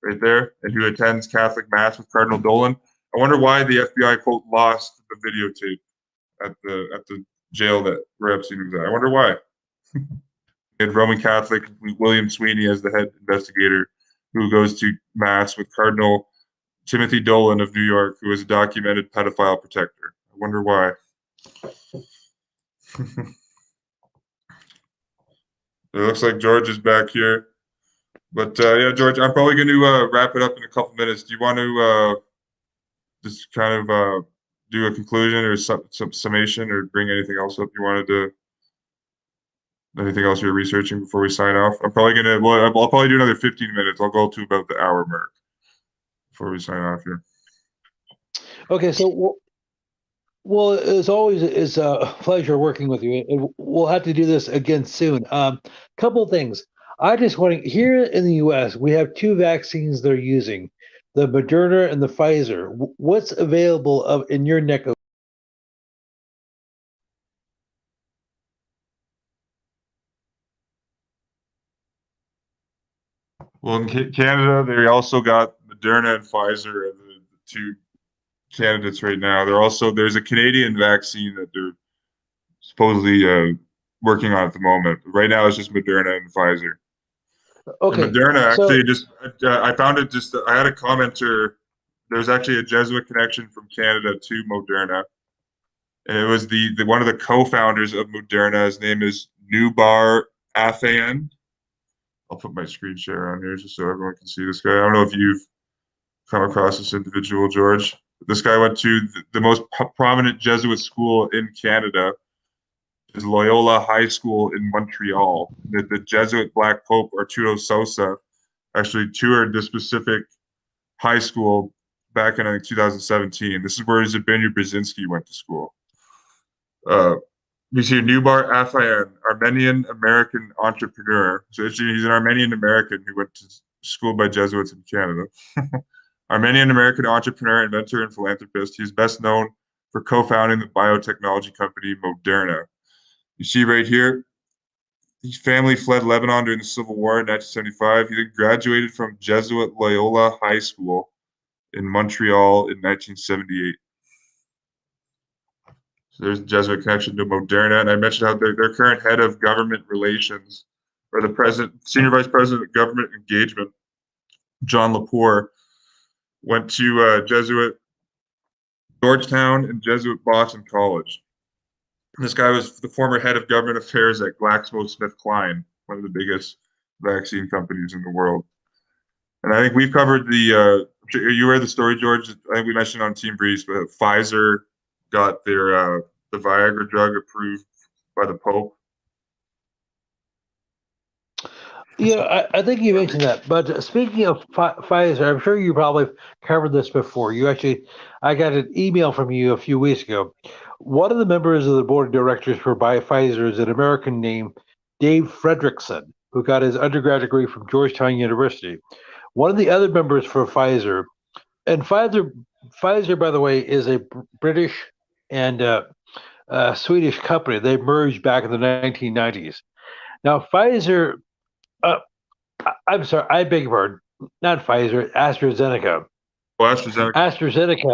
right there, and who attends Catholic Mass with Cardinal Dolan. I wonder why the FBI quote lost the videotape at the jail where Epstein was at. I wonder why. And Roman Catholic William Sweeney as the head investigator, who goes to Mass with Cardinal Timothy Dolan of New York, who is a documented pedophile protector. I wonder why. It looks like George is back here. But yeah, George, I'm probably going to wrap it up in a couple minutes. Do you want to just kind of do a conclusion or some summation or bring anything else up you wanted to, anything else you're researching before we sign off? I'm probably going to, well, I'll probably do another 15 minutes. I'll go to about the hour mark before we sign off here. Okay, so well, as always, it's a pleasure working with you, and we'll have to do this again soon. Couple things. I just want to, here in the U.S., we have 2 vaccines they're using, the Moderna and the Pfizer. What's available in your neck of? Well, in Canada, they also got Moderna and Pfizer and the 2 candidates right now. There's a Canadian vaccine that they're supposedly working on at the moment. Right now, it's just Moderna and Pfizer. And Okay, Moderna so actually I found it just I had a commenter. There's actually a Jesuit connection from Canada to Moderna, and it was the one of the co-founders of Moderna. His name is Nubar Afeyan. I'll put my screen share on here just so everyone can see this guy. I don't know if you've come across this individual, George. This guy went to the most prominent Jesuit school in Canada, is Loyola High School in Montreal. The Jesuit Black Pope Arturo Sosa actually toured this specific high school back in, I think, 2017. This is where Zbigniew Brzezinski went to school. We see Nubar Afeyan, Armenian American entrepreneur. So he's an Armenian American who went to school by Jesuits in Canada. Armenian American entrepreneur, inventor, and philanthropist. He's best known for co-founding the biotechnology company Moderna. You see right here, his family fled Lebanon during the Civil War in 1975. He then graduated from Jesuit Loyola High School in Montreal in 1978. So there's a Jesuit connection to Moderna. And I mentioned how their current head of government relations, or the senior vice president of government engagement, John Lepore, went to Jesuit Georgetown and Jesuit Boston College. This guy was the former head of government affairs at GlaxoSmithKline, one of the biggest vaccine companies in the world. And I think we've covered you read the story, George. I think we mentioned on Team Breeze, but Pfizer got the Viagra drug approved by the Pope. I think you mentioned that. But speaking of Pfizer, I'm sure you probably covered this before. I got an email from you a few weeks ago. One of the members of the board of directors for Pfizer is an American named Dave Fredrickson, who got his undergrad degree from Georgetown University. One of the other members for Pfizer, and Pfizer, by the way, is a British and Swedish company. They merged back in the 1990s. Now, Pfizer. Uh, I'm sorry, I beg your pardon. Not Pfizer, AstraZeneca. Well, AstraZeneca. AstraZeneca.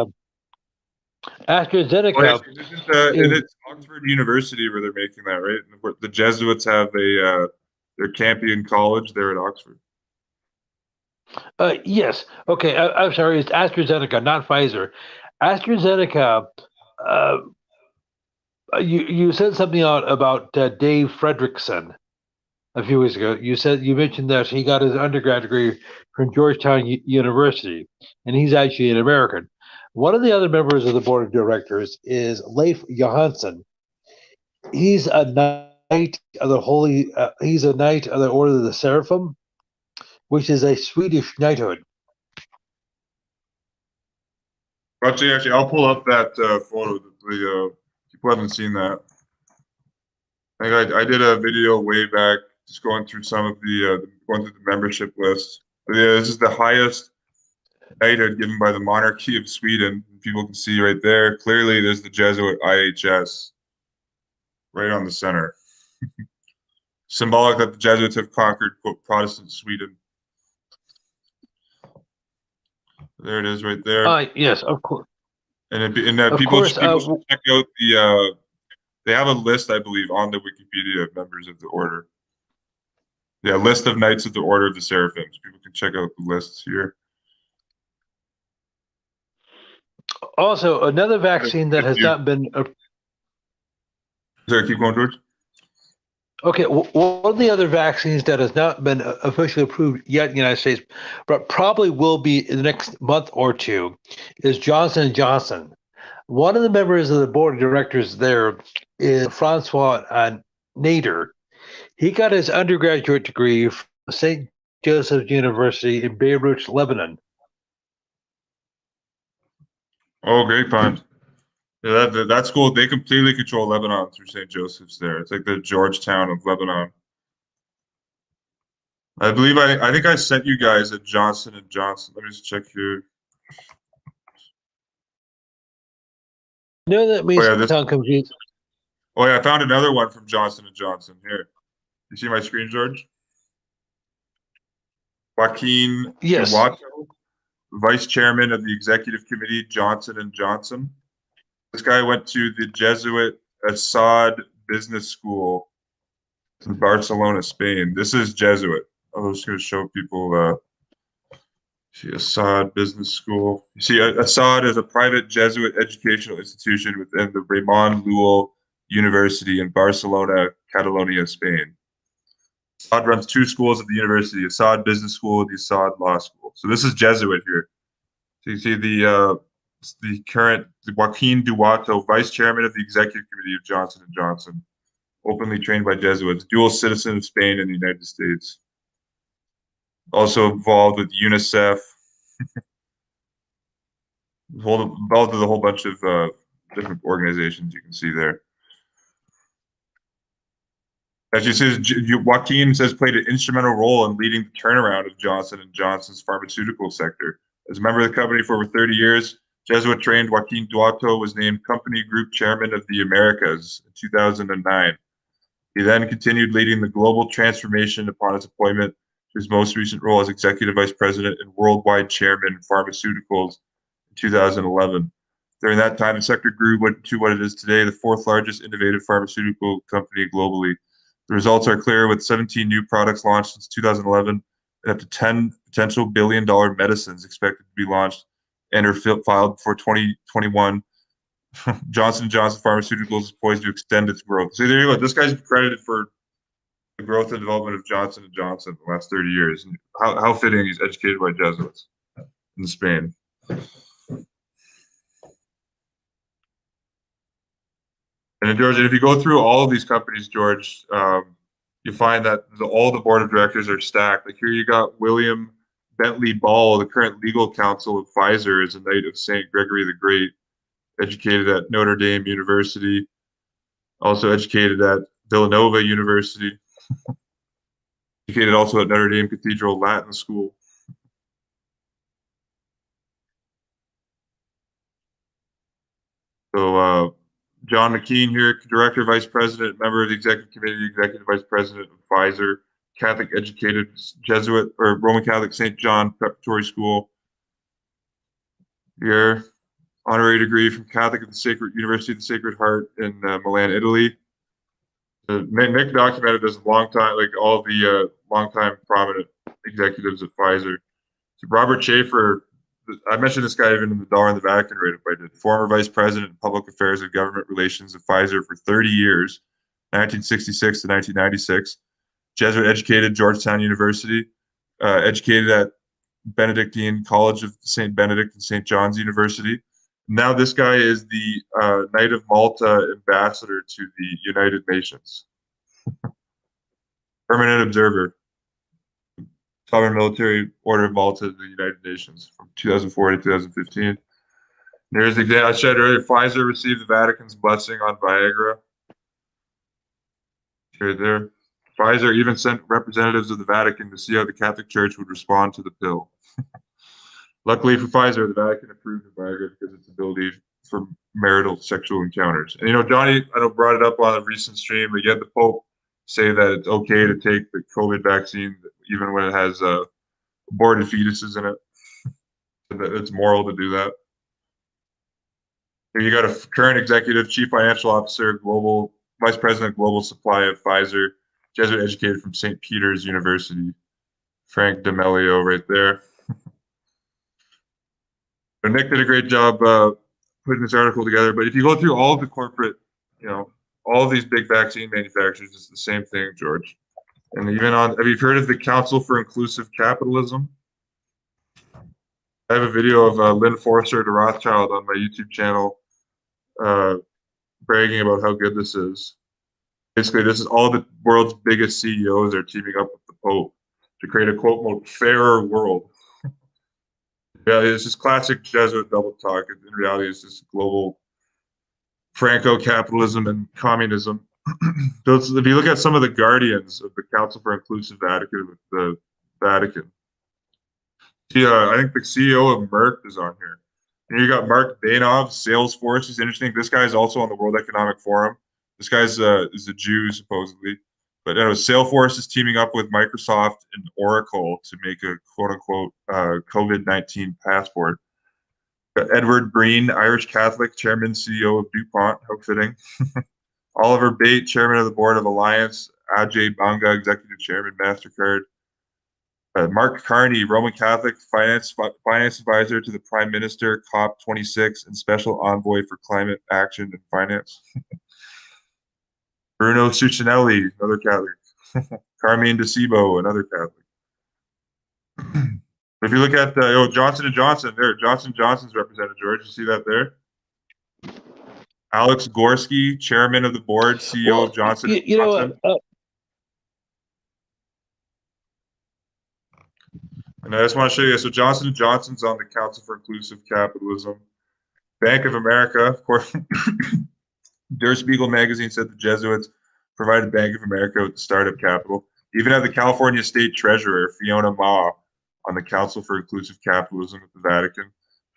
Oh, AstraZeneca actually, is it's Oxford University where they're making that, right? Where the Jesuits have their Campion College there at Oxford. yes. Okay, I'm sorry. It's AstraZeneca, not Pfizer. AstraZeneca. Uh, you said something out about Dave Fredrickson a few weeks ago. You mentioned that he got his undergrad degree from Georgetown University, and he's actually an American. One of the other members of the board of directors is Leif Johansson. He's a knight of the holy. He's a knight of the Order of the Seraphim, which is a Swedish knighthood. Actually, I'll pull up that photo. People haven't seen that. I did a video way back, just going through some of going through the membership list. But yeah, this is the highest knighthood given by the monarchy of Sweden. People can see right there. Clearly, there's the Jesuit IHS right on the center. Symbolic that the Jesuits have conquered, quote, Protestant Sweden. There it is right there. Yes, of course. And Of course. people should check out they have a list, I believe, on the Wikipedia of members of the order. Yeah, list of Knights of the Order of the Seraphims. People can check out the lists here. Also, another vaccine that has not been. Sorry, keep going, George. Okay, one of the other vaccines that has not been officially approved yet in the United States, but probably will be in the next month or two, is Johnson and Johnson. One of the members of the board of directors there is Francois Nader. He got his undergraduate degree from St. Joseph's University in Beirut, Lebanon. Oh, great find. Yeah, that school, they completely control Lebanon through St. Joseph's there. It's like the Georgetown of Lebanon. I think I sent you guys a Johnson and Johnson. Let me just check here. I know that Oh may yeah, sound confusing. oh yeah, I found another one from Johnson and Johnson here. You see my screen, George? Joaquin Yes. Duato, Vice Chairman of the Executive Committee, Johnson and Johnson. This guy went to the Jesuit Assad Business School in Barcelona, Spain. This is Jesuit. I'm just going to show people. See, Assad Business School. You see, Assad is a private Jesuit educational institution within the Ramon Llull University in Barcelona, Catalonia, Spain. Assad runs two schools at the university: Assad Business School and the Assad Law School. So this is Jesuit here. So you see the Joaquin Duato, Vice Chairman of the Executive Committee of Johnson and Johnson, openly trained by Jesuits, dual citizen of Spain and the United States. Also involved with UNICEF, involved with a whole bunch of different organizations you can see there. As you says, Joaquin says played an instrumental role in leading the turnaround of Johnson and Johnson's pharmaceutical sector. As a member of the company for over 30 years, Jesuit-trained Joaquin Duato was named Company Group Chairman of the Americas in 2009. He then continued leading the global transformation upon his appointment to his most recent role as Executive Vice President and Worldwide Chairman of Pharmaceuticals in 2011. During that time, the sector grew to what it is today, the fourth largest innovative pharmaceutical company globally. The results are clear, with 17 new products launched since 2011 and up to 10 potential billion-dollar medicines expected to be launched and are filed before 2021. Johnson & Johnson Pharmaceuticals is poised to extend its growth. So there you go. This guy's credited for the growth and development of Johnson & Johnson the last 30 years. And how fitting he's educated by Jesuits in Spain. And George, if you go through all of these companies, George, you find that all the board of directors are stacked. Like here, you got William Bentley Ball, the current legal counsel of Pfizer, is a knight of Saint Gregory the Great, educated at Notre Dame University, also educated at Villanova University, educated also at Notre Dame Cathedral Latin School. So John McKean here, director, vice president, member of the executive committee, executive vice president of Pfizer, Catholic educated Jesuit or Roman Catholic St. John Preparatory School. Here, honorary degree from Catholic of the Sacred University of the Sacred Heart in Milan, Italy. Nick documented as a long time, like all the long-time prominent executives at Pfizer. So Robert Schaefer, I mentioned this guy even in the Dollar in the Vatican rate if I did. Former vice president of public affairs and government relations of Pfizer for 30 years, 1966 to 1996. Jesuit educated, Georgetown University, educated at Benedictine College of St. Benedict and St. John's University. Now this guy is the Knight of Malta ambassador to the United Nations. Permanent observer. Sovereign Military Order of Malta to the United Nations from 2004 to 2015. There's the example I said earlier. Pfizer received the Vatican's blessing on Viagra. Right there. Pfizer even sent representatives of the Vatican to see how the Catholic Church would respond to the pill. Luckily for Pfizer, the Vatican approved of Viagra because of its ability for marital sexual encounters. And Johnny, I know brought it up on a recent stream, but yet the Pope say that it's okay to take the COVID vaccine even when it has aborted fetuses in it. It's moral to do that. You got a current executive, chief financial officer, global vice president, global supply of Pfizer, Jesuit educated from St. Peter's University, Frank D'Amelio, right there. So Nick did a great job putting this article together. But if you go through all of the corporate, all of these big vaccine manufacturers, it's the same thing, George. And even have you heard of the Council for Inclusive Capitalism? I have a video of Lynn Forster de Rothschild on my YouTube channel bragging about how good this is. Basically, this is all the world's biggest CEOs are teaming up with the Pope to create a quote unquote fairer world. Yeah, it's just classic Jesuit double talk. In reality, it's just global Franco-capitalism and communism. If you look at some of the guardians of the Council for Inclusive Vatican with the Vatican, I think the CEO of Merck is on here. And you got Mark Bainov, Salesforce is interesting. This guy is also on the World Economic Forum. This guy's is a Jew supposedly, but Salesforce is teaming up with Microsoft and Oracle to make a quote unquote COVID-19 passport. Edward Breen, Irish Catholic, chairman, CEO of DuPont, how fitting. Oliver Bate, chairman of the board of Alliance. Ajay Banga, executive chairman, MasterCard. Mark Carney, Roman Catholic, finance advisor to the Prime Minister, COP26, and special envoy for climate action and finance. Bruno Cucinelli, another Catholic. Carmine DeCibo, another Catholic. If you look at Johnson & Johnson, there, Johnson & Johnson's represented, George. You see that there? Alex Gorski, chairman of the board, CEO of Johnson & Johnson. And I just want to show you, so Johnson & Johnson's on the Council for Inclusive Capitalism. Bank of America, of course. Der Spiegel magazine said the Jesuits provided Bank of America with the startup capital. Even have the California State Treasurer, Fiona Ma, on the Council for Inclusive Capitalism at the Vatican.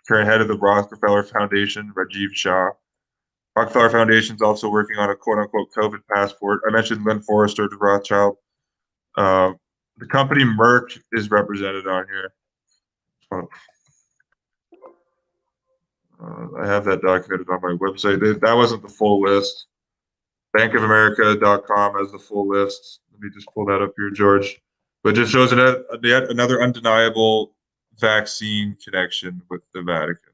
Current head of the Rockefeller Foundation, Rajiv Shah. Rockefeller Foundation is also working on a quote-unquote COVID passport. I mentioned Lynn Forrester de Rothschild. The company Merck is represented on here. I have that documented on my website. That wasn't the full list. Bankofamerica.com has the full list. Let me just pull that up here, George. But it just shows yet another undeniable vaccine connection with the Vatican.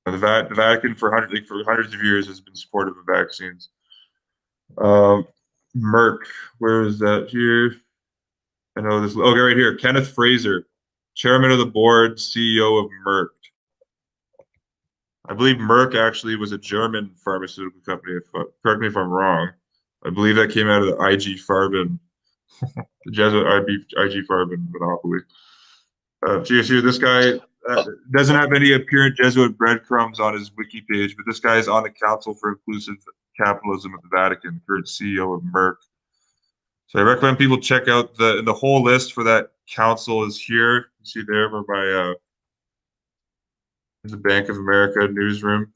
The Vatican for hundreds of years has been supportive of vaccines. Merck, where is that here? I know this. Okay, right here. Kenneth Fraser, chairman of the board, CEO of Merck. I believe Merck actually was a German pharmaceutical company. Correct me if I'm wrong. I believe that came out of the IG Farben, the Jesuit IG Farben monopoly. So you see, this guy doesn't have any apparent Jesuit breadcrumbs on his wiki page, but this guy is on the Council for Inclusive Capitalism at the Vatican, current CEO of Merck. So I recommend people check out the whole list for that council is here. You see there by the Bank of America newsroom.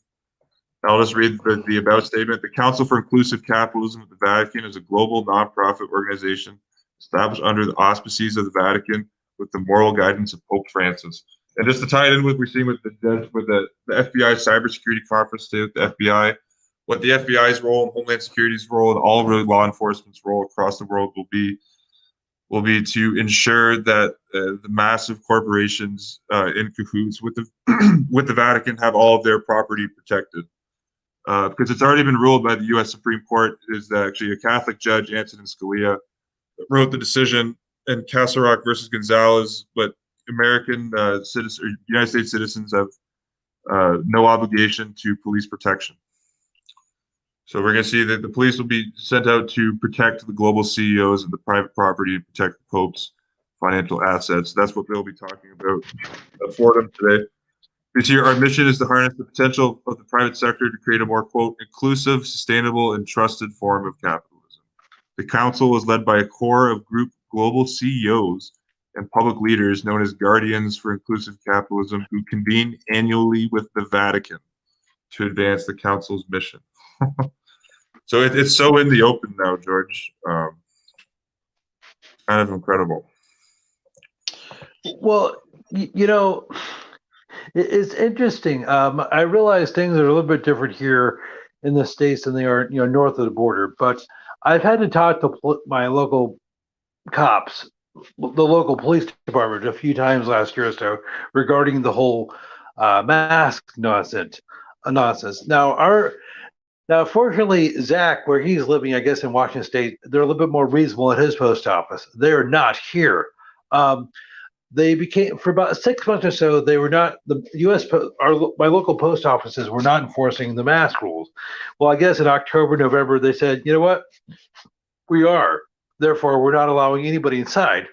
I'll just read the about statement. The Council for Inclusive Capitalism at the Vatican is a global nonprofit organization established under the auspices of the Vatican with the moral guidance of Pope Francis. And just to tie it in with what we're seeing with the FBI cybersecurity conference today with the FBI, what the FBI's role and Homeland Security's role and all really law enforcement's role across the world will be to ensure that the massive corporations in cahoots with the with the Vatican have all of their property protected. Because it's already been ruled by the U.S. Supreme Court, is that actually a Catholic judge, Antonin Scalia, wrote the decision in Casarac versus Gonzalez, but American citizens or United States citizens have no obligation to police protection. So we're going to see that the police will be sent out to protect the global CEOs of the private property and protect the Pope's financial assets. That's what they'll be talking about at Fordham today. This year, our mission is to harness the potential of the private sector to create a more, quote, inclusive, sustainable, and trusted form of capitalism. The council is led by a core of group global CEOs and public leaders known as Guardians for Inclusive Capitalism who convene annually with the Vatican to advance the council's mission. So it's so in the open now, George. Kind of incredible. Well, it's interesting. I realize things are a little bit different here in the States than they are, north of the border. But I've had to talk to my local cops, the local police department, a few times last year or so regarding the whole mask nonsense. Now, fortunately, Zach, where he's living, I guess in Washington State, they're a little bit more reasonable at his post office. They're not here. They became for about 6 months or so. They were not the U.S. My local post offices were not enforcing the mask rules. Well, I guess in October, November, they said, you know what, we are. Therefore, we're not allowing anybody inside.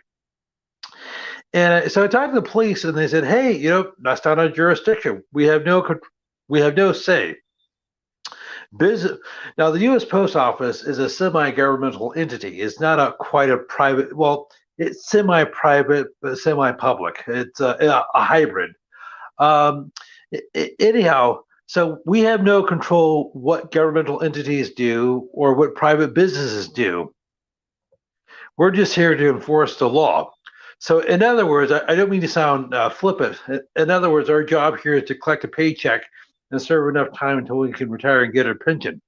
And so I talked to the police, and they said, hey, that's not our jurisdiction. We have no say. Now, the U.S. Post Office is a semi-governmental entity. It's not quite a private. Well, it's semi-private but semi-public. It's a hybrid. Anyhow, so we have no control what governmental entities do or what private businesses do. We're just here to enforce the law. So, in other words, I don't mean to sound flippant. In other words, our job here is to collect a paycheck and serve enough time until we can retire and get a pension.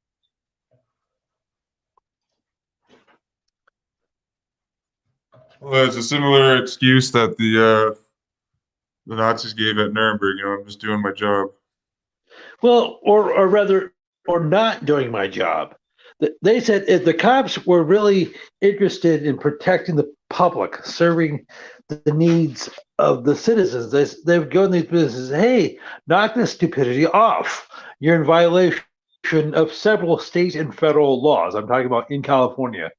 Well, it's a similar excuse that the Nazis gave at Nuremberg. I'm just doing my job. Well, or rather, or not doing my job. They said if the cops were really interested in protecting the public, serving the needs of the citizens, they would go in these businesses, hey, knock this stupidity off. You're in violation of several state and federal laws. I'm talking about in California.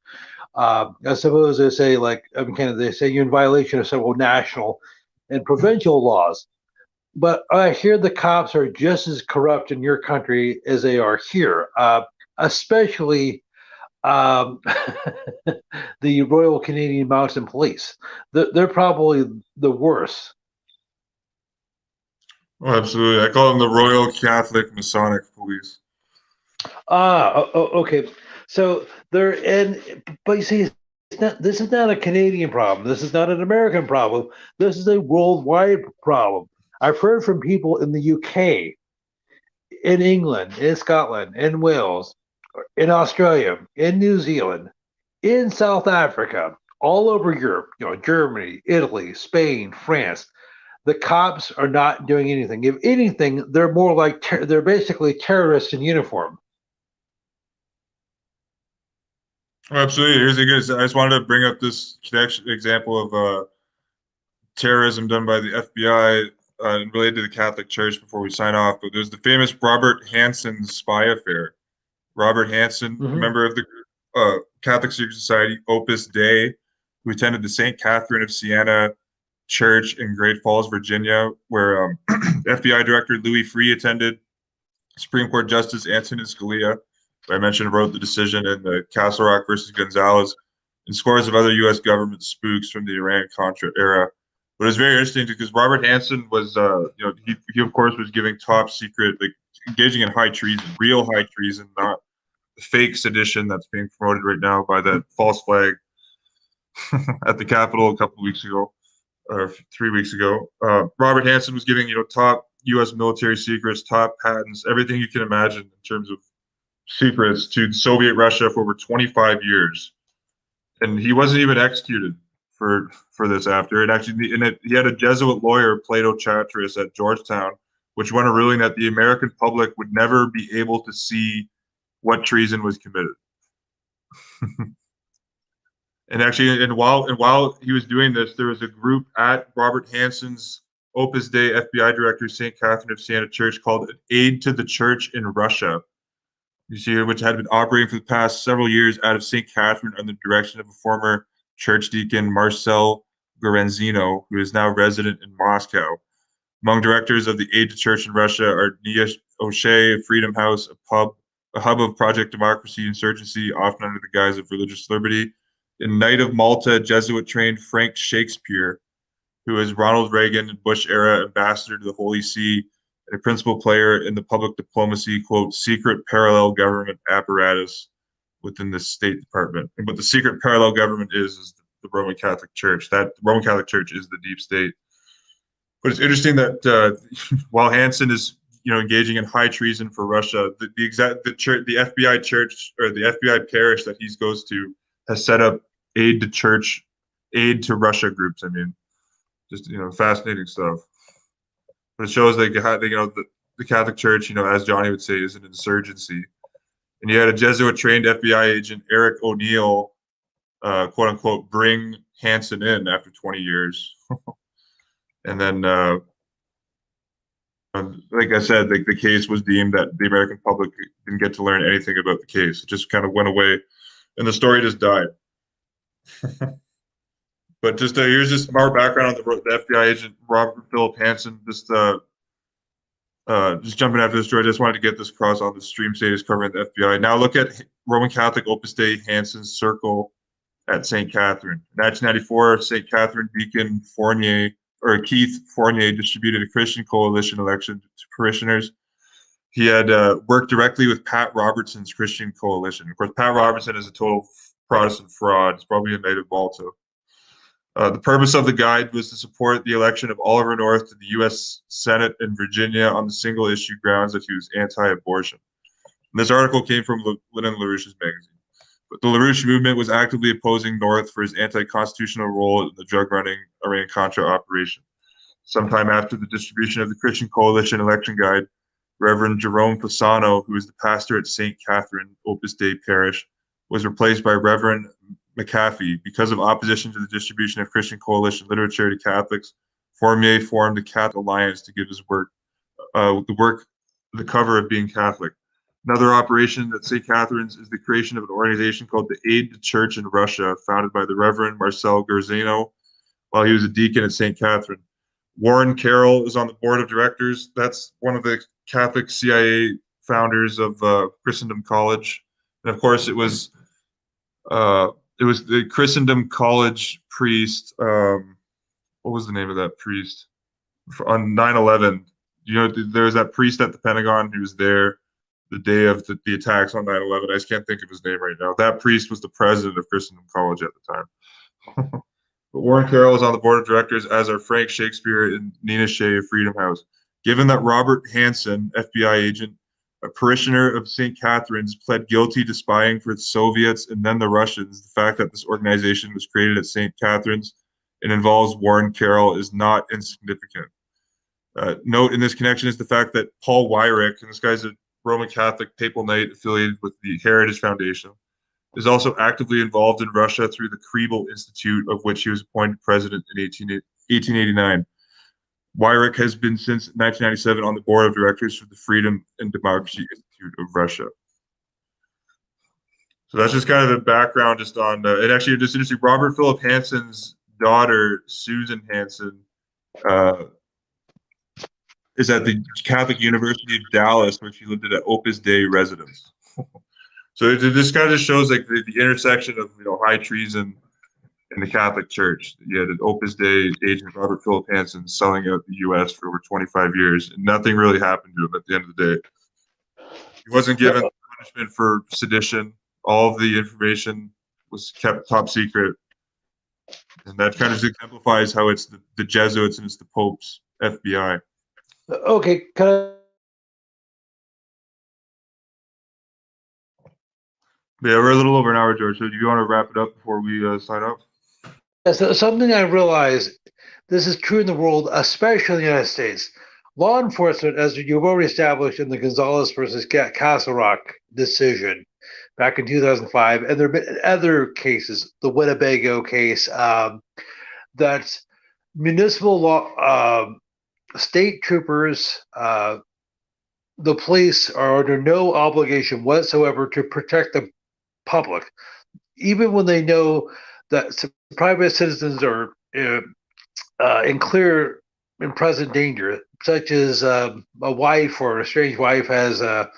I suppose they say, like in Canada, they say you're in violation of several national and provincial laws. But I hear the cops are just as corrupt in your country as they are here, especially the Royal Canadian Mounted Police. They're probably the worst. Oh, absolutely. I call them the Royal Catholic Masonic Police. Okay. So but you see, this is not a Canadian problem. This is not an American problem. This is a worldwide problem. I've heard from people in the UK, in England, in Scotland, in Wales, in Australia, in New Zealand, in South Africa, all over Europe, Germany, Italy, Spain, France. The cops are not doing anything. If anything, they're more like they're basically terrorists in uniform. Oh, absolutely. Here's a good. I just wanted to bring up this connection example of terrorism done by the FBI related to the Catholic Church before we sign off. But there's the famous Robert Hansen spy affair. Robert Hansen, Mm-hmm. member of Catholic Secret Society, Opus Dei, who attended the St. Catherine of Siena Church in Great Falls, Virginia, where FBI Director Louis Freeh attended. Supreme Court Justice Antonin Scalia, who I mentioned, wrote the decision in the Castle Rock versus Gonzalez, and scores of other U.S. government spooks from the Iran-Contra era. But it's very interesting because Robert Hansen was, he of course was giving top secret, like engaging in high treason, real high treason, not the fake sedition that's being promoted right now by that false flag at the Capitol a couple of weeks ago or 3 weeks ago. Robert Hansen was giving, top U.S. military secrets, top patents, everything you can imagine in terms of secrets to Soviet Russia for over 25 years, and he wasn't even executed for this after. He had a Jesuit lawyer, Plato Chatris, at Georgetown, which won a ruling that the American public would never be able to see what treason was committed. And while he was doing this, there was a group at Robert Hansen's Opus Dei FBI director, St. Catherine of Siena Church, called Aid to the Church in Russia. You see, which had been operating for the past several years out of St. Catherine under the direction of a former church deacon, Marcel Gorenzino, who is now resident in Moscow. Among directors of the Aid to Church in Russia are Nia O'Shea, Freedom House, a hub of Project Democracy Insurgency, often under the guise of religious liberty, and Knight of Malta Jesuit-trained Frank Shakespeare, who is Ronald Reagan and Bush-era ambassador to the Holy See and a principal player in the public diplomacy, quote, secret parallel government apparatus within the State Department. And what the secret parallel government is the Roman Catholic Church. That the Roman Catholic Church is the deep state. But it's interesting that while Hansen is engaging in high treason for Russia, the FBI church or the FBI parish that he goes to has set up aid to Russia groups. I mean, just fascinating stuff. But it shows the Catholic Church, as Johnny would say, is an insurgency. And you had a Jesuit-trained FBI agent, Eric O'Neill, quote unquote, bring Hansen in after 20 years. And then, like I said, the case was deemed that the American public didn't get to learn anything about the case. It just kind of went away, and the story just died. But just here's just more background on the FBI agent Robert Philip Hansen. Just jumping after this story, I just wanted to get this across on the stream status covering the FBI. Now look at Roman Catholic Opus Dei Hansen's circle at St. Catherine. In 1994, St. Catherine Deacon Keith Fournier distributed a Christian Coalition election to parishioners. He had worked directly with Pat Robertson's Christian Coalition. Of course, Pat Robertson is a total Protestant fraud. He's probably a native Malta. The purpose of the guide was to support the election of Oliver North to the U.S. Senate in Virginia on the single issue grounds that he was anti-abortion. And this article came from Lyndon LaRouche's magazine. But the LaRouche movement was actively opposing North for his anti-constitutional role in the drug-running Iran-Contra operation. Sometime after the distribution of the Christian Coalition election guide, Reverend Jerome Fasano, who is the pastor at St. Catherine Opus Dei Parish, was replaced by Reverend McAfee. Because of opposition to the distribution of Christian Coalition literature to Catholics, Fournier formed the Catholic Alliance to give his work the cover of being Catholic. Another operation at St. Catherine's is the creation of an organization called the Aid to Church in Russia, founded by the Reverend Marcel Gorenzino while he was a deacon at St. Catherine. Warren Carroll is on the board of directors. That's one of the Catholic CIA founders of Christendom College, and of course, it was the Christendom College priest. What was the name of that priest? On 9/11, there was that priest at the Pentagon who was there the day of the attacks on 9/11. I just can't think of his name right now. That priest was the president of Christendom College at the time. But Warren Carroll is on the board of directors, as are Frank Shakespeare and Nina Shea of Freedom House. Given that Robert Hansen, FBI agent, a parishioner of St. Catherine's, pled guilty to spying for the Soviets and then the Russians, the fact that this organization was created at St. Catherine's and involves Warren Carroll is not insignificant. Note in this connection is the fact that Paul Weyrich, and this guy's a Roman Catholic papal knight affiliated with the Heritage Foundation, is also actively involved in Russia through the Kriebel Institute, of which he was appointed president in 1889. Weyrich has been since 1997 on the board of directors for the Freedom and Democracy Institute of Russia. So that's just kind of the background, just on. And actually, just interesting. Robert Philip Hansen's daughter, Susan Hansen, uh, is at the Catholic University of Dallas, where she lived at an Opus Dei residence. So it just kind of just shows like the intersection of high treason in the Catholic Church. You had an Opus Dei agent, Robert Philip Hansen, selling out the U.S. for over 25 years, and nothing really happened to him at the end of the day. He wasn't given No, punishment for sedition. All of the information was kept top secret, and that kind of exemplifies how it's the Jesuits and it's the Pope's FBI. okay, Yeah, we're a little over an hour, George. So do you want to wrap it up before we sign off? so something I realize this is true in the world, especially in the United States. Law enforcement, as you've already established in the Gonzalez versus Castle Rock decision back in 2005, and there have been other cases, the Winnebago case, that municipal law, state troopers, the police are under no obligation whatsoever to protect the public, even when they know that private citizens are in clear and present danger, such as a wife or a estranged wife has a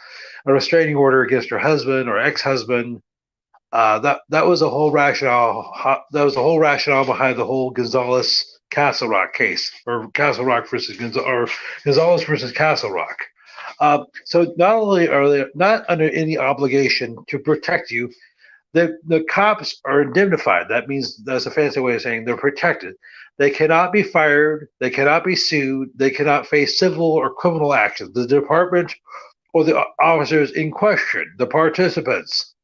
restraining order against her husband or ex-husband. That was a whole rationale. That was the whole rationale behind the whole Gonzalez Castle Rock case, or Castle Rock versus Gonzalez versus Castle Rock. So not only are they not under any obligation to protect you, the cops are indemnified. That means that's a fancy way of saying they're protected. They cannot be fired. They cannot be sued. They cannot face civil or criminal actions. The department or the officers in question, the participants.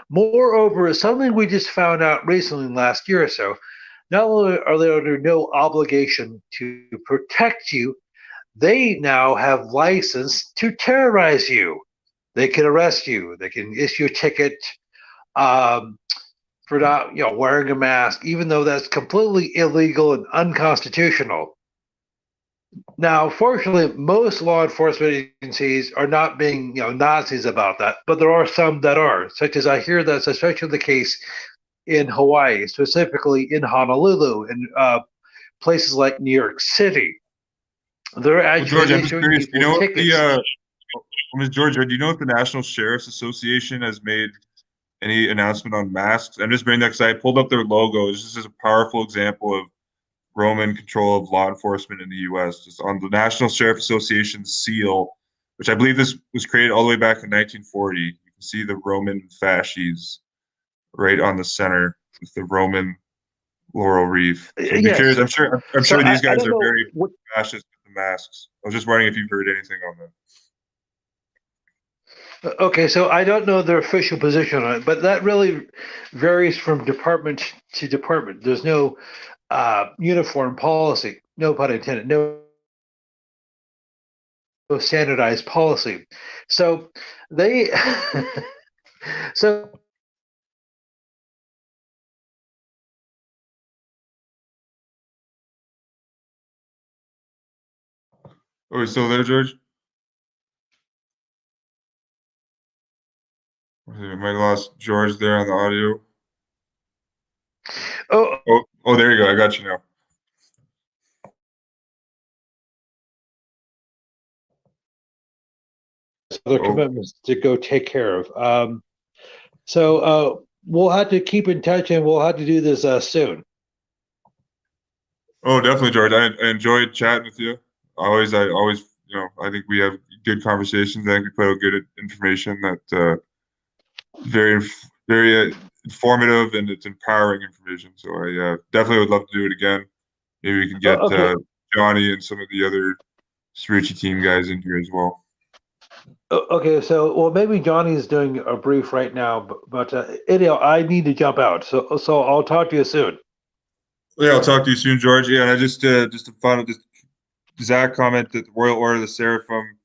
Moreover, something we just found out recently, last year or so, not only are they under no obligation to protect you, they now have license to terrorize you. They can arrest you. They can issue a ticket um, for not, wearing a mask, even though that's completely illegal and unconstitutional. Now, fortunately, most law enforcement agencies are not being, Nazis about that, but there are some that are, such as I hear that's especially the case in Hawaii, specifically in Honolulu and places like New York City. They're Well, George, actually I'm just issuing curious. Do you people know if tickets. Ms. George, do you know if the National Sheriff's Association has made any announcement on masks? I'm just bringing that because I pulled up their logo. This is a powerful example of Roman control of law enforcement in the U.S. Just on the National Sheriff Association's seal, which I believe this was created all the way back in 1940. You can see the Roman fasces right on the center with the Roman laurel wreath. So I'd be curious. Yes. I'm So sure these I guys don't are know very what. fascist with the masks. I was just wondering if you've heard anything on that. Okay, so I don't know their official position on it, but that really varies from department to department. There's no uniform policy, no pun intended, no standardized policy. So they, so Oh, you still there, George? I might have lost George there on the audio. oh, Oh, there you go. I got you now. other Oh, commitments to go take care of. So we'll have to keep in touch, and we'll have to do this soon. oh, definitely, George. I enjoyed chatting with you. I always, I think we have good conversations. I think we put out good information that very informative, and it's empowering information. So I definitely would love to do it again. Maybe we can get Okay, Johnny and some of the other Spiritual team guys in here as well. okay. So well, maybe Johnny's doing a brief right now, but anyhow, I need to jump out. So I'll talk to you soon. Yeah, I'll talk to you soon, George. Yeah, and I just to final just Zach comment that the Royal Order of the Seraphim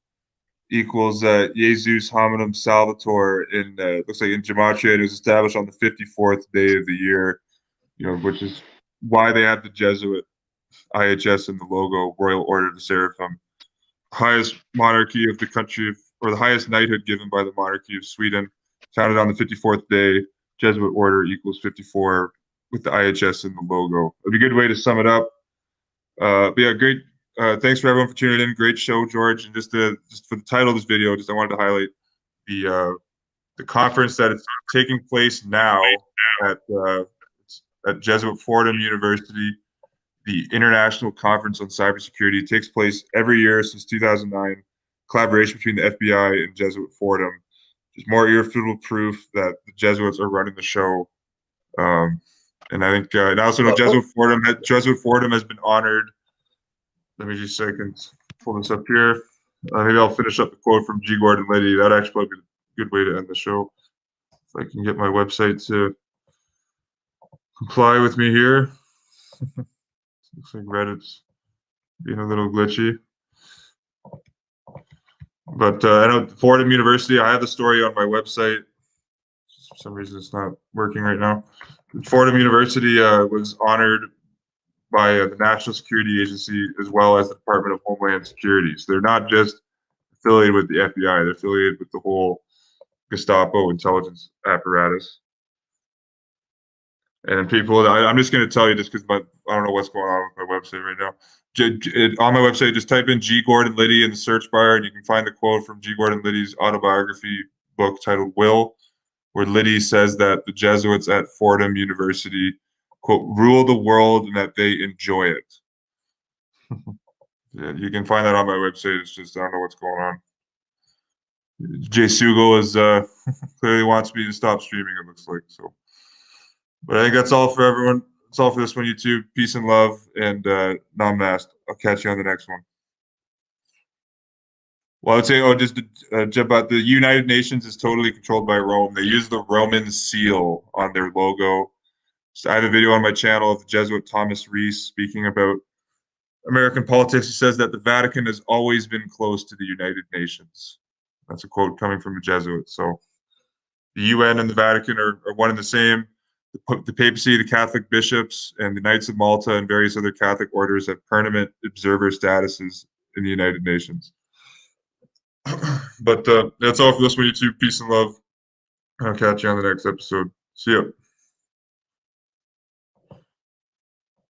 equals Jesus Hominum Salvator in looks like in gematria. It was established on the 54th day of the year, which is why they have the Jesuit IHS in the logo, Royal Order of the Seraphim. Highest monarchy of the country of, or the highest knighthood given by the monarchy of Sweden. founded on the 54th day. Jesuit order equals 54 with the IHS in the logo. It'd be a good way to sum it up. But yeah, great. Thanks for everyone for tuning in. Great show, George. And just for the title of this video, I wanted to highlight the conference that is taking place now at Jesuit Fordham University. The International Conference on Cybersecurity. It takes place every year since 2009. Collaboration between the FBI and Jesuit Fordham. Just more irrefutable proof that the Jesuits are running the show. And I think and I also know Jesuit Fordham has been honored. Let me just a second pull this up here. Maybe I'll finish up the quote from G. Gordon Liddy. That'd actually be a good way to end the show. If I can get my website to comply with me here. Looks like Reddit's being a little glitchy. But I know Fordham University, I have the story on my website. For some reason, it's not working right now. Fordham University was honored by the National Security Agency as well as the Department of Homeland Security. So they're not just affiliated with the FBI, they're affiliated with the whole Gestapo intelligence apparatus. And people, I'm just going to tell you just because I don't know what's going on with my website right now. On my website, just type in G. Gordon Liddy in the search bar, and you can find the quote from G. Gordon Liddy's autobiography book titled Will, where Liddy says that the Jesuits at Fordham University, quote, rule the world and that they enjoy it. Yeah, you can find that on my website. It's just, I don't know what's going on. Jay Sugo is clearly wants me to stop streaming, it looks like. So. But I think that's all for everyone. That's all for this one, YouTube. Peace and love, and non-masked. I'll catch you on the next one. Well, I would say, just about the United Nations is totally controlled by Rome. They use the Roman seal on their logo. So I have a video on my channel of the Jesuit Thomas Reese speaking about American politics. He says that the Vatican has always been close to the United Nations. That's a quote coming from a Jesuit. So the UN and the Vatican are one and the same. The papacy, the Catholic bishops, and the Knights of Malta and various other Catholic orders have permanent observer statuses in the United Nations. But that's all for this one, YouTube. Peace and love. I'll catch you on the next episode. See ya.